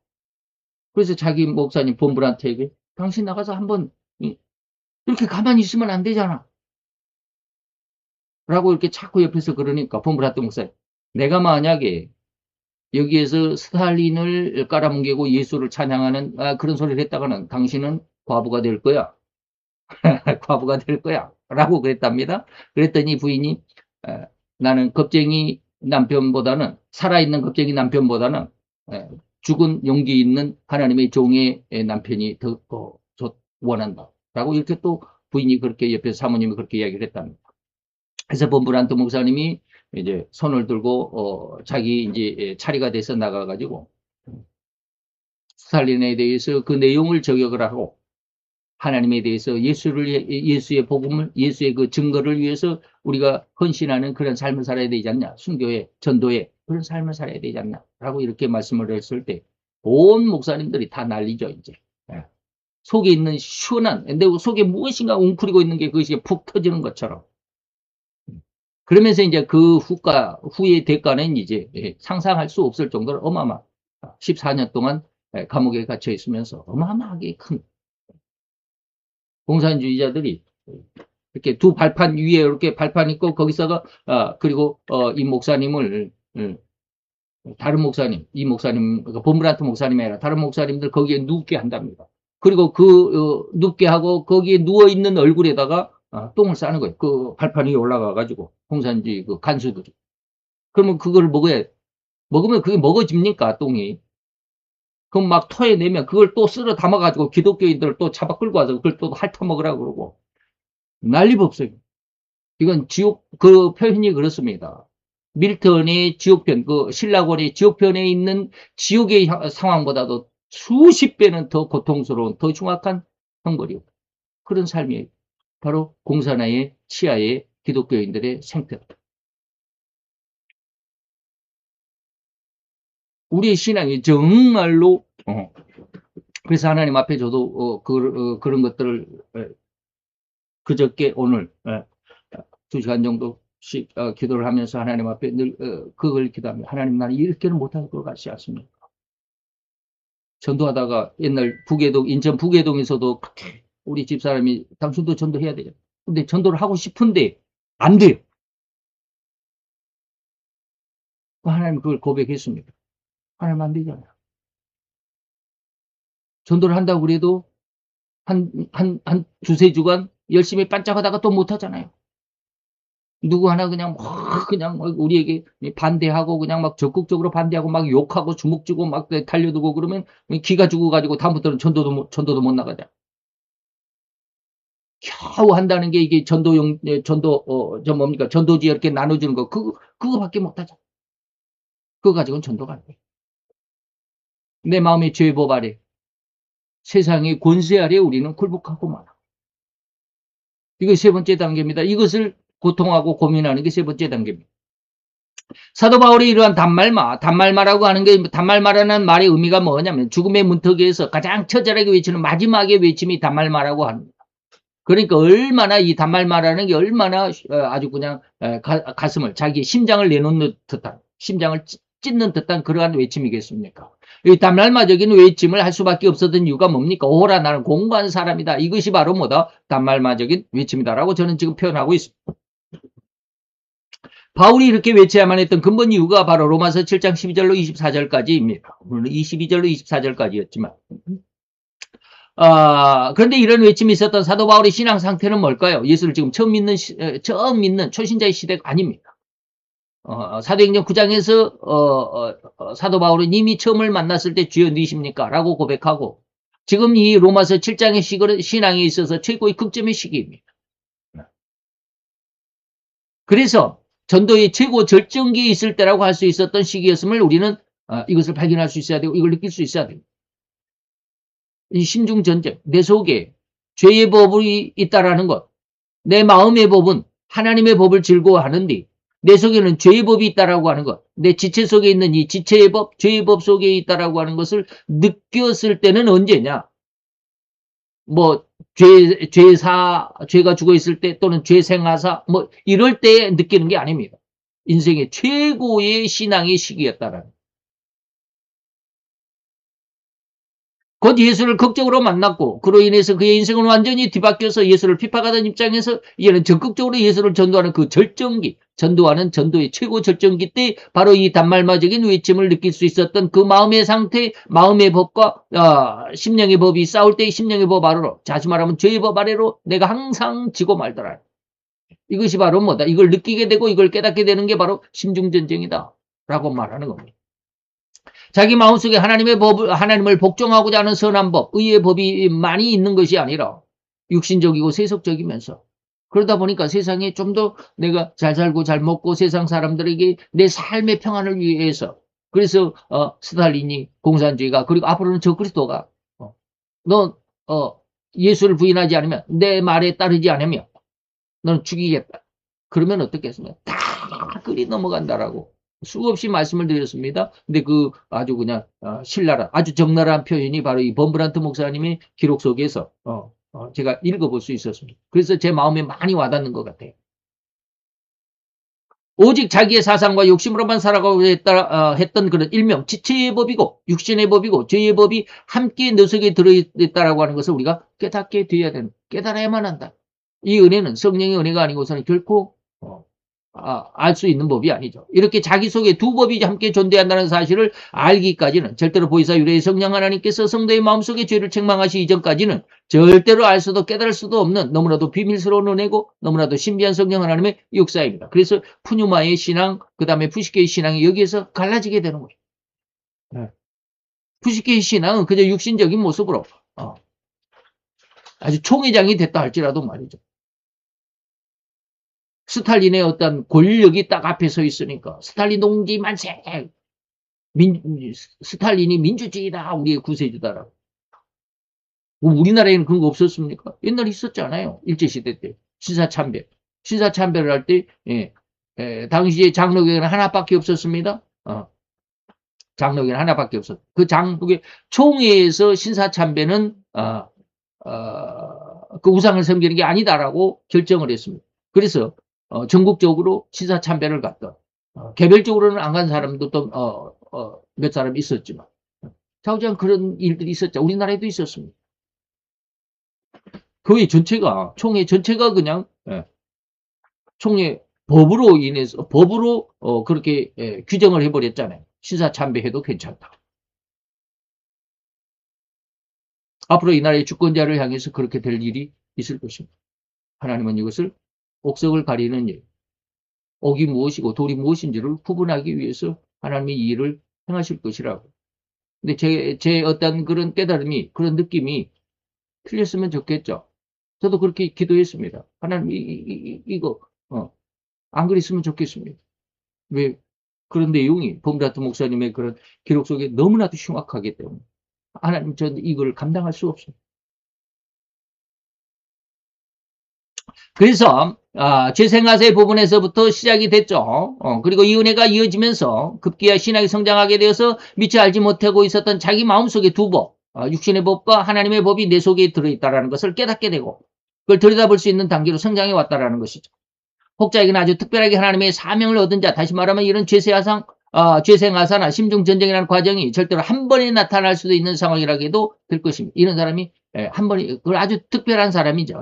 그래서 자기 목사님 본부한테 당신 나가서 한번 이렇게 가만히 있으면 안 되잖아. 라고 이렇게 자꾸 옆에서 그러니까 본부한테 목사님 내가 만약에 여기에서 스탈린을 깔아뭉개고 예수를 찬양하는 그런 소리를 했다가는 당신은 과부가 될 거야. 과부가 될 거야. 라고 그랬답니다. 그랬더니 부인이 나는 겁쟁이 남편보다는 살아있는 겁쟁이 남편보다는 죽은 용기 있는 하나님의 종의 남편이 더 원한다. 라고 이렇게 또 부인이 그렇게 옆에서 사모님이 그렇게 이야기를 했답니다. 그래서 본브란트 목사님이 이제 손을 들고 자기 이제 차례가 돼서 나가가지고 스탈린에 대해서 그 내용을 저격을 하고 하나님에 대해서 예수의 복음을 예수의 그 증거를 위해서 우리가 헌신하는 그런 삶을 살아야 되지 않냐 순교의 전도의 그런 삶을 살아야 되지 않냐라고 이렇게 말씀을 했을 때 온 목사님들이 다 난리죠 이제 속에 있는 시원한 근데 속에 무엇인가 웅크리고 있는 게 그것이 푹 터지는 것처럼 그러면서 이제 그 후의 대가는 이제 상상할 수 없을 정도로 어마어마 14년 동안 감옥에 갇혀 있으면서 어마어마하게 큰 공산주의자들이 이렇게 두 발판 위에 이렇게 발판 있고 거기서가 그리고 이 목사님을 다른 목사님 이 목사님 본브란트 목사님이 아니라 다른 목사님들 거기에 눕게 한답니다. 그리고 눕게 하고 거기에 누워 있는 얼굴에다가 똥을 싸는 거예요. 그 발판 위에 올라가 가지고 공산주의 그 간수들이. 그러면 그걸 먹으면 그게 먹어집니까 똥이? 그럼 막 토해내면 그걸 또 쓸어 담아가지고 기독교인들을 또 잡아 끌고 와서 그걸 또 핥아먹으라고 그러고 난리법석이에요. 이건 지옥 그 표현이 그렇습니다. 밀턴의 지옥편 그 신라권의 지옥편에 있는 지옥의 상황보다도 수십 배는 더 고통스러운 더 흉악한 형벌이요. 그런 삶이에요. 바로 공산화의 치하의 기독교인들의 생태. 우리의 신앙이 정말로 그래서 하나님 앞에 저도 그런 것들을 그저께 오늘 2시간 정도씩 기도를 하면서 하나님 앞에 늘 그걸 기도합니다. 하나님 나는 이렇게는 못할 것 같지 않습니까? 전도하다가 옛날 인천 북계동에서도 우리 집사람이 당신도 전도해야 돼요. 근데 전도를 하고 싶은데 안 돼요. 하나님 그걸 고백했습니다. 하나님 안 되잖아요. 전도를 한다고 그래도 한 두세 주간 열심히 반짝하다가 또 못하잖아요. 누구 하나 그냥 우리에게 반대하고 그냥 막 적극적으로 반대하고 막 욕하고 주먹 쥐고 막 달려들고 그러면 기가 죽어가지고 다음부터는 전도도 못 나가자. 겨우 한다는 게 이게 전도지 이렇게 나눠주는 거 그거밖에 못하죠. 그거 가지고는 전도가 안 돼. 내 마음의 죄의 법 아래, 세상의 권세 아래 우리는 굴복하고 말아. 이게 세 번째 단계입니다. 이것을 고통하고 고민하는 게 세 번째 단계입니다. 사도 바울이 이러한 단말마라고 하는 게, 단말마라는 말의 의미가 뭐냐면 죽음의 문턱에서 가장 처절하게 외치는 마지막의 외침이 단말마라고 합니다. 그러니까 얼마나 이 단말마라는 게 얼마나 아주 그냥 가슴을, 자기 심장을 내놓는 듯한, 심장을 찢는 듯한 그러한 외침이겠습니까? 이 단말마적인 외침을 할 수밖에 없었던 이유가 뭡니까? 오라, 나는 공부한 사람이다. 이것이 바로 뭐다? 단말마적인 외침이다라고 저는 지금 표현하고 있습니다. 바울이 이렇게 외쳐야만 했던 근본 이유가 바로 로마서 7장 12절로 24절까지입니다. 물론 22절로 24절까지였지만. 그런데 이런 외침이 있었던 사도 바울의 신앙 상태는 뭘까요? 예수를 지금 처음 믿는 초신자의 시대가 아닙니다. 사도행전 9장에서 사도 바울은 이미 처음을 만났을 때 주여 누이십니까? 라고 고백하고, 지금 이 로마서 7장의 신앙에 있어서 최고의 극점의 시기입니다. 그래서 전도의 최고 절정기에 있을 때라고 할 수 있었던 시기였음을 우리는 이것을 발견할 수 있어야 되고, 이걸 느낄 수 있어야 됩니다. 이 신중전쟁, 내 속에 죄의 법이 있다라는 것, 내 마음의 법은 하나님의 법을 즐거워하는데 내 속에는 죄의 법이 있다라고 하는 것, 내 지체 속에 있는 이 지체의 법, 죄의 법 속에 있다라고 하는 것을 느꼈을 때는 언제냐? 뭐 죄가 죽어 있을 때, 또는 죄 생하사 뭐 이럴 때 느끼는 게 아닙니다. 인생의 최고의 신앙의 시기였다라는. 곧 예수를 극적으로 만났고, 그로 인해서 그의 인생은 완전히 뒤바뀌어서 예수를 핍박하던 입장에서 이제는 적극적으로 예수를 전도하는 그 절정기, 전도하는 전도의 최고 절정기 때 바로 이 단말마적인 외침을 느낄 수 있었던 그 마음의 상태, 마음의 법과 심령의 법이 싸울 때의 심령의 법 아래로, 다시 말하면 죄의 법 아래로 내가 항상 지고 말더라. 이것이 바로 뭐다? 이걸 느끼게 되고 이걸 깨닫게 되는 게 바로 심중전쟁이다 라고 말하는 겁니다. 자기 마음속에 하나님을 복종하고자 하는 선한 법, 의의 법이 많이 있는 것이 아니라 육신적이고 세속적이면서, 그러다 보니까 세상에 좀 더 내가 잘 살고 잘 먹고 세상 사람들에게 내 삶의 평안을 위해서, 그래서 스탈린이 공산주의가, 그리고 앞으로는 적그리스도가 너 예수를 부인하지 않으면, 내 말에 따르지 않으면 너는 죽이겠다. 그러면 어떻겠습니까? 다 그리 넘어간다라고 수없이 말씀을 드렸습니다. 근데 그 아주 그냥 신랄한, 아주 적나라한 표현이 바로 이 범브란트 목사님의 기록 속에서 제가 읽어볼 수 있었습니다. 그래서 제 마음에 많이 와닿는 것 같아요. 오직 자기의 사상과 욕심으로만 살아가고 했던 그런 일명 지체의 법이고 육신의 법이고 죄의 법이 함께 내 속에 들어있다라고 하는 것을 우리가 깨닫게 되어야 되는, 깨달아야만 한다. 이 은혜는 성령의 은혜가 아니고서는 결코 알 수 있는 법이 아니죠. 이렇게 자기 속에 두 법이 함께 존재한다는 사실을 알기까지는, 절대로 보이사 유래의 성령 하나님께서 성도의 마음속에 죄를 책망하시기 이전까지는 절대로 알 수도 깨달을 수도 없는 너무나도 비밀스러운 은혜고 너무나도 신비한 성령 하나님의 역사입니다. 그래서 푸뉴마의 신앙, 그 다음에 푸시케의 신앙이 여기에서 갈라지게 되는 거예요. 네. 푸시케의 신앙은 그저 육신적인 모습으로 아주 총회장이 됐다 할지라도 말이죠. 스탈린의 어떤 권력이 딱 앞에 서 있으니까 스탈린 동지 만세! 스탈린이 민주주의다, 우리의 구세주다라고. 우리나라에는 그런 거 없었습니까? 옛날에 있었잖아요. 일제시대 때. 신사참배. 신사참배를 할 때, 당시에 장로교회는 하나밖에 없었습니다. 장로교회는 하나밖에 없었어요. 그 장로교회 총회에서 신사참배는, 그 우상을 섬기는 게 아니다라고 결정을 했습니다. 그래서, 전국적으로 신사참배를 갔던, 개별적으로는 안 간 사람도 또, 몇 사람 있었지만, 자우지간 그런 일들이 있었죠. 우리나라에도 있었습니다. 교회 전체가, 총회 전체가 그냥, 총회 법으로 인해서, 법으로, 그렇게, 규정을 해버렸잖아요. 신사참배해도 괜찮다. 앞으로 이 나라의 주권자를 향해서 그렇게 될 일이 있을 것입니다. 하나님은 이것을 옥석을 가리는 일, 옥이 무엇이고 돌이 무엇인지를 구분하기 위해서 하나님이 이 일을 행하실 것이라고. 근데 제 어떤 그런 깨달음이, 그런 느낌이 틀렸으면 좋겠죠. 저도 그렇게 기도했습니다. 하나님, 이거, 안 그랬으면 좋겠습니다. 왜? 그런 내용이 봄라트 목사님의 그런 기록 속에 너무나도 흉악하기 때문에 하나님 저는 이걸 감당할 수 없어요. 그래서 죄생하세 부분에서부터 시작이 됐죠. 그리고 이 은혜가 이어지면서 급기야 신학이 성장하게 되어서 미처 알지 못하고 있었던 자기 마음속의 두 법, 육신의 법과 하나님의 법이 내 속에 들어있다는 것을 깨닫게 되고 그걸 들여다볼 수 있는 단계로 성장해 왔다는 것이죠. 혹자에게는 아주 특별하게 하나님의 사명을 얻은 자, 다시 말하면 이런 죄생아사나 심중전쟁이라는 과정이 절대로 한 번에 나타날 수도 있는 상황이라고 해도 될 것입니다. 이런 사람이 한 번에, 그걸 아주 특별한 사람이죠.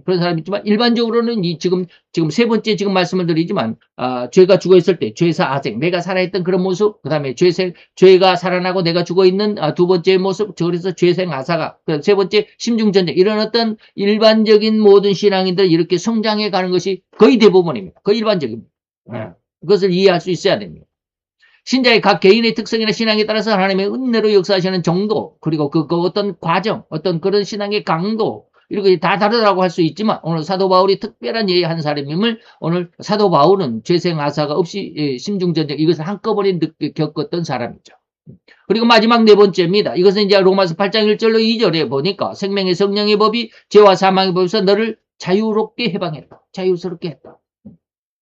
그런 사람이 있지만 일반적으로는 지금 세 번째 지금 말씀을 드리지만 죄가 죽어 있을 때 죄사 아생, 내가 살아있던 그런 모습, 그 다음에 죄가 살아나고 내가 죽어 있는 두 번째 모습, 그래서 죄생 아사가, 세 번째 심중전쟁, 이런 어떤 일반적인 모든 신앙인들 이렇게 성장해 가는 것이 거의 대부분입니다. 거의 일반적입니다. 그것을 이해할 수 있어야 됩니다. 신자의 각 개인의 특성이나 신앙에 따라서 하나님의 은혜로 역사하시는 정도, 그리고 그 어떤 과정, 어떤 그런 신앙의 강도, 이런 게 다 다르다고 할 수 있지만, 오늘 사도 바울이 특별한 예의 한 사람임을, 오늘 사도 바울은 죄생 아사가 없이 심중전쟁, 이것을 한꺼번에 겪었던 사람이죠. 그리고 마지막 네 번째입니다. 이것은 이제 로마서 8장 1절로 2절에 보니까 생명의 성령의 법이 죄와 사망의 법에서 너를 자유롭게 해방했다. 자유스럽게 했다.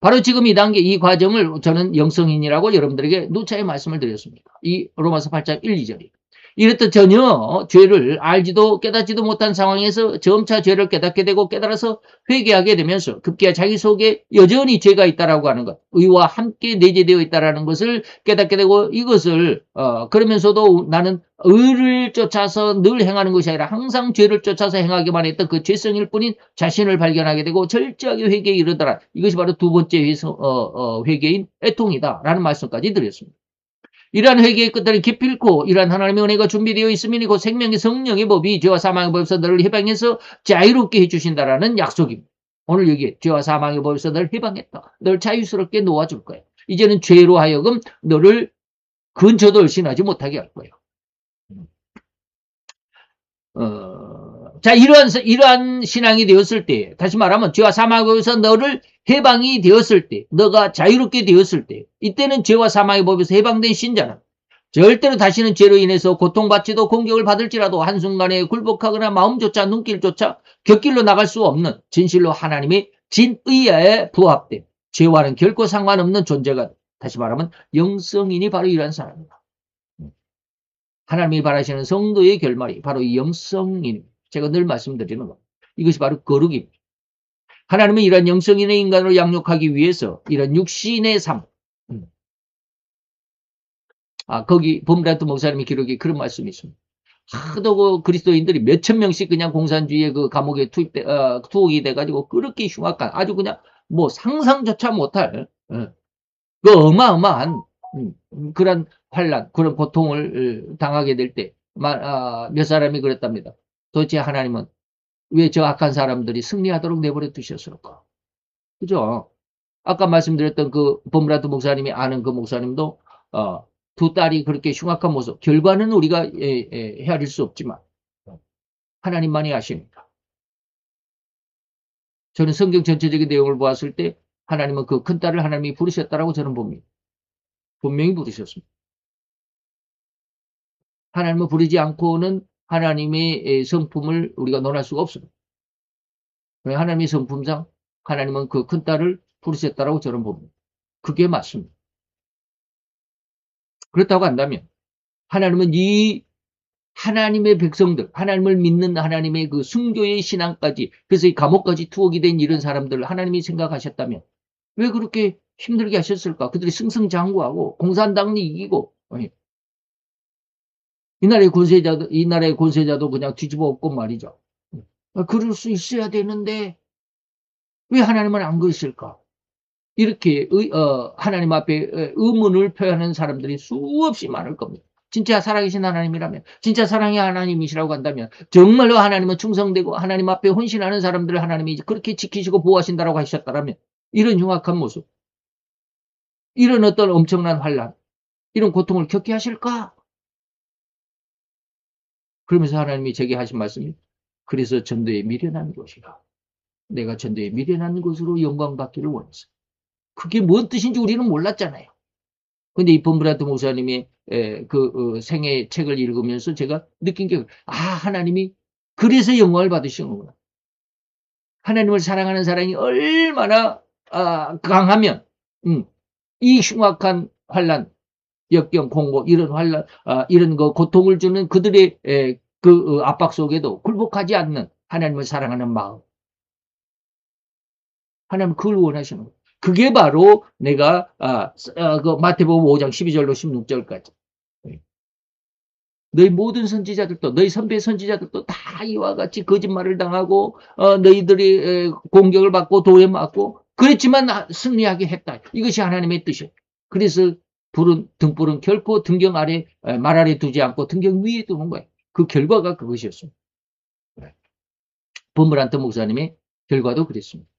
바로 지금 이 단계, 이 과정을 저는 영성인이라고 여러분들에게 누차게 말씀을 드렸습니다. 이 로마서 8장 1, 2절이. 이렇듯 전혀 죄를 알지도 깨닫지도 못한 상황에서 점차 죄를 깨닫게 되고 깨달아서 회개하게 되면서 급기야 자기 속에 여전히 죄가 있다라고 하는 것, 의와 함께 내재되어 있다라는 것을 깨닫게 되고 이것을 그러면서도 나는 의를 쫓아서 늘 행하는 것이 아니라 항상 죄를 쫓아서 행하기만 했던 그 죄성일 뿐인 자신을 발견하게 되고 철저하게 회개에 이르더라. 이것이 바로 두 번째 회개인 애통이다라는 말씀까지 드렸습니다. 이러한 회개의 끝들은 기필코 이러한 하나님의 은혜가 준비되어 있음이니 곧 생명의 성령의 법이 죄와 사망의 법에서 너를 해방해서 자유롭게 해주신다라는 약속입니다. 오늘 여기 죄와 사망의 법에서 너를 해방했다. 너를 자유스럽게 놓아줄 거야. 이제는 죄로 하여금 너를 근처도 얼씬하지 못하게 할 거예요. 자, 이러한 신앙이 되었을 때, 다시 말하면 죄와 사망의 법에서 너를 해방이 되었을 때, 너가 자유롭게 되었을 때, 이때는 죄와 사망의 법에서 해방된 신자는 절대로 다시는 죄로 인해서 고통받지도 공격을 받을지라도 한순간에 굴복하거나 마음조차 눈길조차 곁길로 나갈 수 없는 진실로 하나님의 진의에 부합된 죄와는 결코 상관없는 존재가, 다시 말하면 영성인이 바로 이러한 사람입니다. 하나님이 바라시는 성도의 결말이 바로 이 영성인, 제가 늘 말씀드리는 것, 이것이 바로 거룩입니다. 하나님은 이런 영성인의 인간으로 양육하기 위해서 이런 육신의 삶, 거기 봄라트 목사님의 기록에 그런 말씀이 있습니다. 하도 그 그리스도인들이 몇천 명씩 그냥 공산주의의 그 감옥에 투옥이 돼가지고 그렇게 흉악한, 아주 그냥 뭐 상상조차 못할 그 어마어마한 그런 환란, 그런 고통을 당하게 될 때 몇 사람이 그랬답니다. 도대체 하나님은 왜 저 악한 사람들이 승리하도록 내버려 두셨을까? 그죠? 아까 말씀드렸던 그 봄라트 목사님이 아는 그 목사님도 두 딸이 그렇게 흉악한 모습, 결과는 우리가 헤아릴 수 없지만 하나님만이 아십니다. 저는 성경 전체적인 내용을 보았을 때 하나님은 그 큰딸을 하나님이 부르셨다라고 저는 봅니다. 분명히 부르셨습니다. 하나님을 부르지 않고는 하나님의 성품을 우리가 논할 수가 없습니다. 하나님의 성품상 하나님은 그 큰딸을 부르셨다라고 저는 봅니다. 그게 맞습니다. 그렇다고 한다면 하나님은 이 하나님의 백성들, 하나님을 믿는 하나님의 그 순교의 신앙까지, 그래서 이 감옥까지 투옥이 된 이런 사람들을 하나님이 생각하셨다면 왜 그렇게 힘들게 하셨을까? 그들이 승승장구하고 공산당이 이기고, 이 나라의 권세자도 그냥 뒤집어 엎고 말이죠. 그럴 수 있어야 되는데 왜 하나님은 안 그러실까? 이렇게 하나님 앞에 의문을 표현하는 사람들이 수없이 많을 겁니다. 진짜 살아계신 하나님이라면, 진짜 사랑의 하나님이시라고 한다면, 정말로 하나님은 충성되고 하나님 앞에 헌신하는 사람들을 하나님이 그렇게 지키시고 보호하신다라고 하셨다면, 이런 흉악한 모습, 이런 어떤 엄청난 환란, 이런 고통을 겪게 하실까? 그러면서 하나님이 제게 하신 말씀이, 그래서 전도에 미련한 것이라. 내가 전도에 미련한 것으로 영광받기를 원했어. 그게 뭔 뜻인지 우리는 몰랐잖아요. 근데 이 본브라트 목사님의 생애 책을 읽으면서 제가 느낀 게, 하나님이 그래서 영광을 받으시는구나. 하나님을 사랑하는 사랑이 얼마나 강하면 이 흉악한 환란, 역경, 공고 이런 환란, 이런 거 고통을 주는 그들의 압박 속에도 굴복하지 않는 하나님을 사랑하는 마음. 하나님 그걸 원하시는 거예요. 그게 바로 내가 그 마태복음 5장 12절로 16절까지. 너희 모든 선지자들도, 너희 선배 선지자들도 다 이와 같이 거짓말을 당하고 너희들이 공격을 받고 도에 맞고 그랬지만 승리하게 했다. 이것이 하나님의 뜻이에요. 그래서 등불은 결코 등경 아래, 말 아래 두지 않고 등경 위에 두는 거예요. 그 결과가 그것이었습니다. 본브란트 목사님의 결과도 그랬습니다.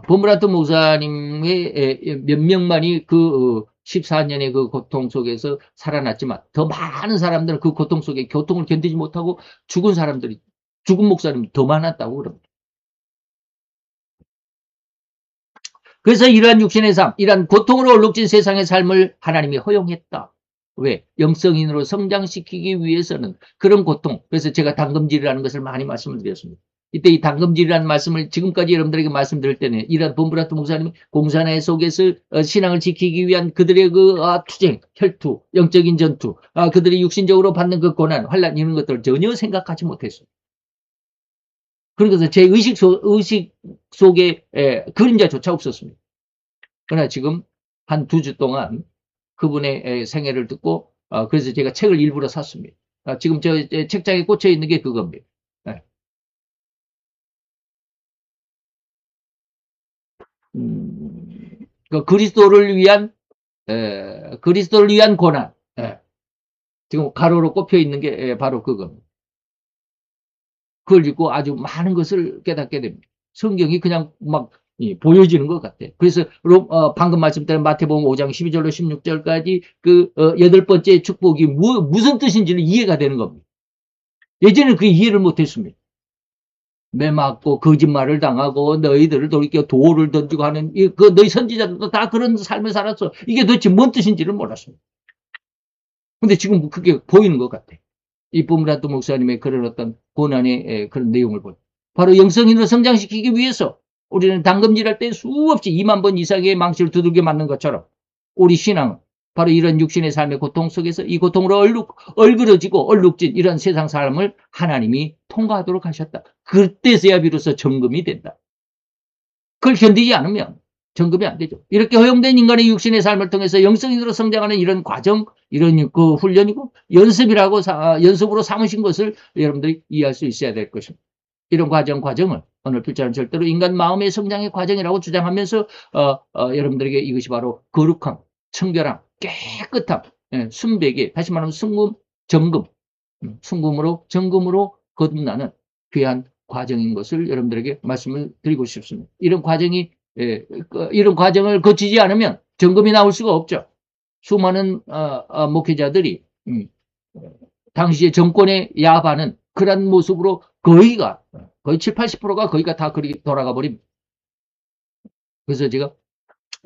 본브란트 목사님의 몇 명만이 14년의 그 고통 속에서 살아났지만 더 많은 사람들은 그 고통 속에 고통을 견디지 못하고 죽은 목사님이 더 많았다고 그럽니다. 그래서 이러한 육신의 삶, 이러한 고통으로 얼룩진 세상의 삶을 하나님이 허용했다. 왜? 영성인으로 성장시키기 위해서는 그런 고통, 그래서 제가 당금질이라는 것을 많이 말씀을 드렸습니다. 이때 이 당금질이라는 말씀을 지금까지 여러분들에게 말씀드릴 때는 이러한 본브라트 목사님이 공산화 속에서 신앙을 지키기 위한 그들의 투쟁, 혈투, 영적인 전투, 그들이 육신적으로 받는 그 고난, 환란 이런 것들을 전혀 생각하지 못했어요. 그래서 제 의식 속에 그림자조차 없었습니다. 그러나 지금 한 2주 동안 그분의 생애를 듣고 그래서 제가 책을 일부러 샀습니다. 지금 저 책장에 꽂혀 있는 게 그겁니다. 네. 그 그리스도를 위한 고난. 지금 가로로 꼽혀 있는 게 바로 그겁니다. 그걸 읽고 아주 많은 것을 깨닫게 됩니다. 성경이 그냥 막 보여지는 것 같아요. 그래서 방금 말씀드린 마태복음 5장 12절로 16절까지 그 8번째 축복이 무슨 뜻인지는 이해가 되는 겁니다. 예전에는 그 이해를 못했습니다. 매맞고 거짓말을 당하고 너희들을 돌이켜 돌을 던지고 하는 너희 선지자들도 다 그런 삶을 살았어. 이게 도대체 뭔 뜻인지를 몰랐습니다. 근데 지금 그게 보이는 것 같아요. 이 본브란트 목사님의 그런 어떤 고난의 그런 내용을 보면 바로 영성인으로 성장시키기 위해서 우리는 당금질할 때 수없이 2만 번 이상의 망치를 두들겨 맞는 것처럼 우리 신앙은 바로 이런 육신의 삶의 고통 속에서 이 고통으로 얼그러지고 얼룩진 이런 세상 삶을 하나님이 통과하도록 하셨다. 그때서야 비로소 정금이 된다. 그걸 견디지 않으면 정금이 안 되죠. 이렇게 허용된 인간의 육신의 삶을 통해서 영성인으로 성장하는 이런 과정, 이런 그 훈련이고 연습으로 삼으신 것을 여러분들이 이해할 수 있어야 될 것입니다. 이런 과정을 오늘 필자는 절대로 인간 마음의 성장의 과정이라고 주장하면서 여러분들에게 이것이 바로 거룩함, 청결함, 깨끗함, 순백이 다시 말하면 순금으로 정금으로 거듭나는 귀한 과정인 것을 여러분들에게 말씀을 드리고 싶습니다. 이런 과정을 거치지 않으면 정금이 나올 수가 없죠. 수많은 목회자들이 당시의 정권에 야반은 그런 모습으로 거의 7, 80%가 거의가 다 그렇게 돌아가 버립니다. 그래서 제가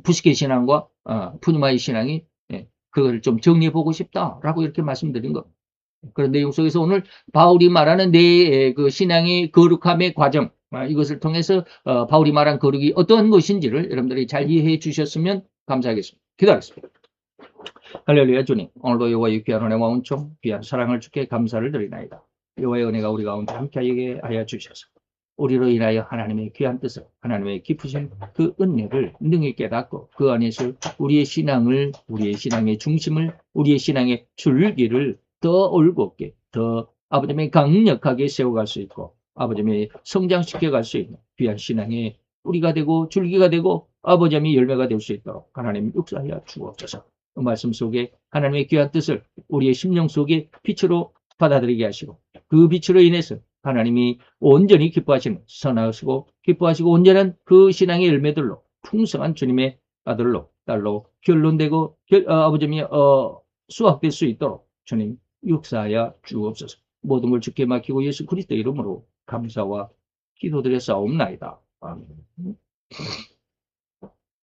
푸시케 신앙과 푸뉴마이 신앙이 그걸 좀 정리해 보고 싶다라고 이렇게 말씀드린 겁니다. 그런 내용 속에서 오늘 바울이 말하는 내 그 신앙의 거룩함의 과정, 이것을 통해서 바울이 말한 거룩이 어떤 것인지를 여러분들이 잘 이해해 주셨으면 감사하겠습니다. 기도하겠습니다. 할렐루야. 주님, 오늘도 여호와의 귀한 은혜와 은총, 귀한 사랑을 주께 감사를 드리나이다. 여호와의 은혜가 우리 가운데 함께하게 하여 주셔서 우리로 인하여 하나님의 귀한 뜻을, 하나님의 깊으신 그 은혜를 능히 깨닫고 그 안에서 우리의 신앙을, 우리의 신앙의 중심을, 우리의 신앙의 줄기를 더 올곧게, 더 아버지의 강력하게 세워갈 수 있고 아버지의 성장시켜갈 수 있는 귀한 신앙의 뿌리가 되고 줄기가 되고 아버지의 열매가 될 수 있도록 하나님 역사하여 주옵소서. 그 말씀 속에 하나님의 귀한 뜻을 우리의 심령 속에 빛으로 받아들이게 하시고 그 빛으로 인해서 하나님이 온전히 기뻐하시는 선하시고 기뻐하시고 온전한 그 신앙의 열매들로 풍성한 주님의 아들로 딸로 결론되고 아버지의 수확될 수 있도록 주님 역사하여 주옵소서. 모든 걸 주께 맡기고 예수 그리스도 이름으로 감사와 기도드려 싸움나이다. 아멘.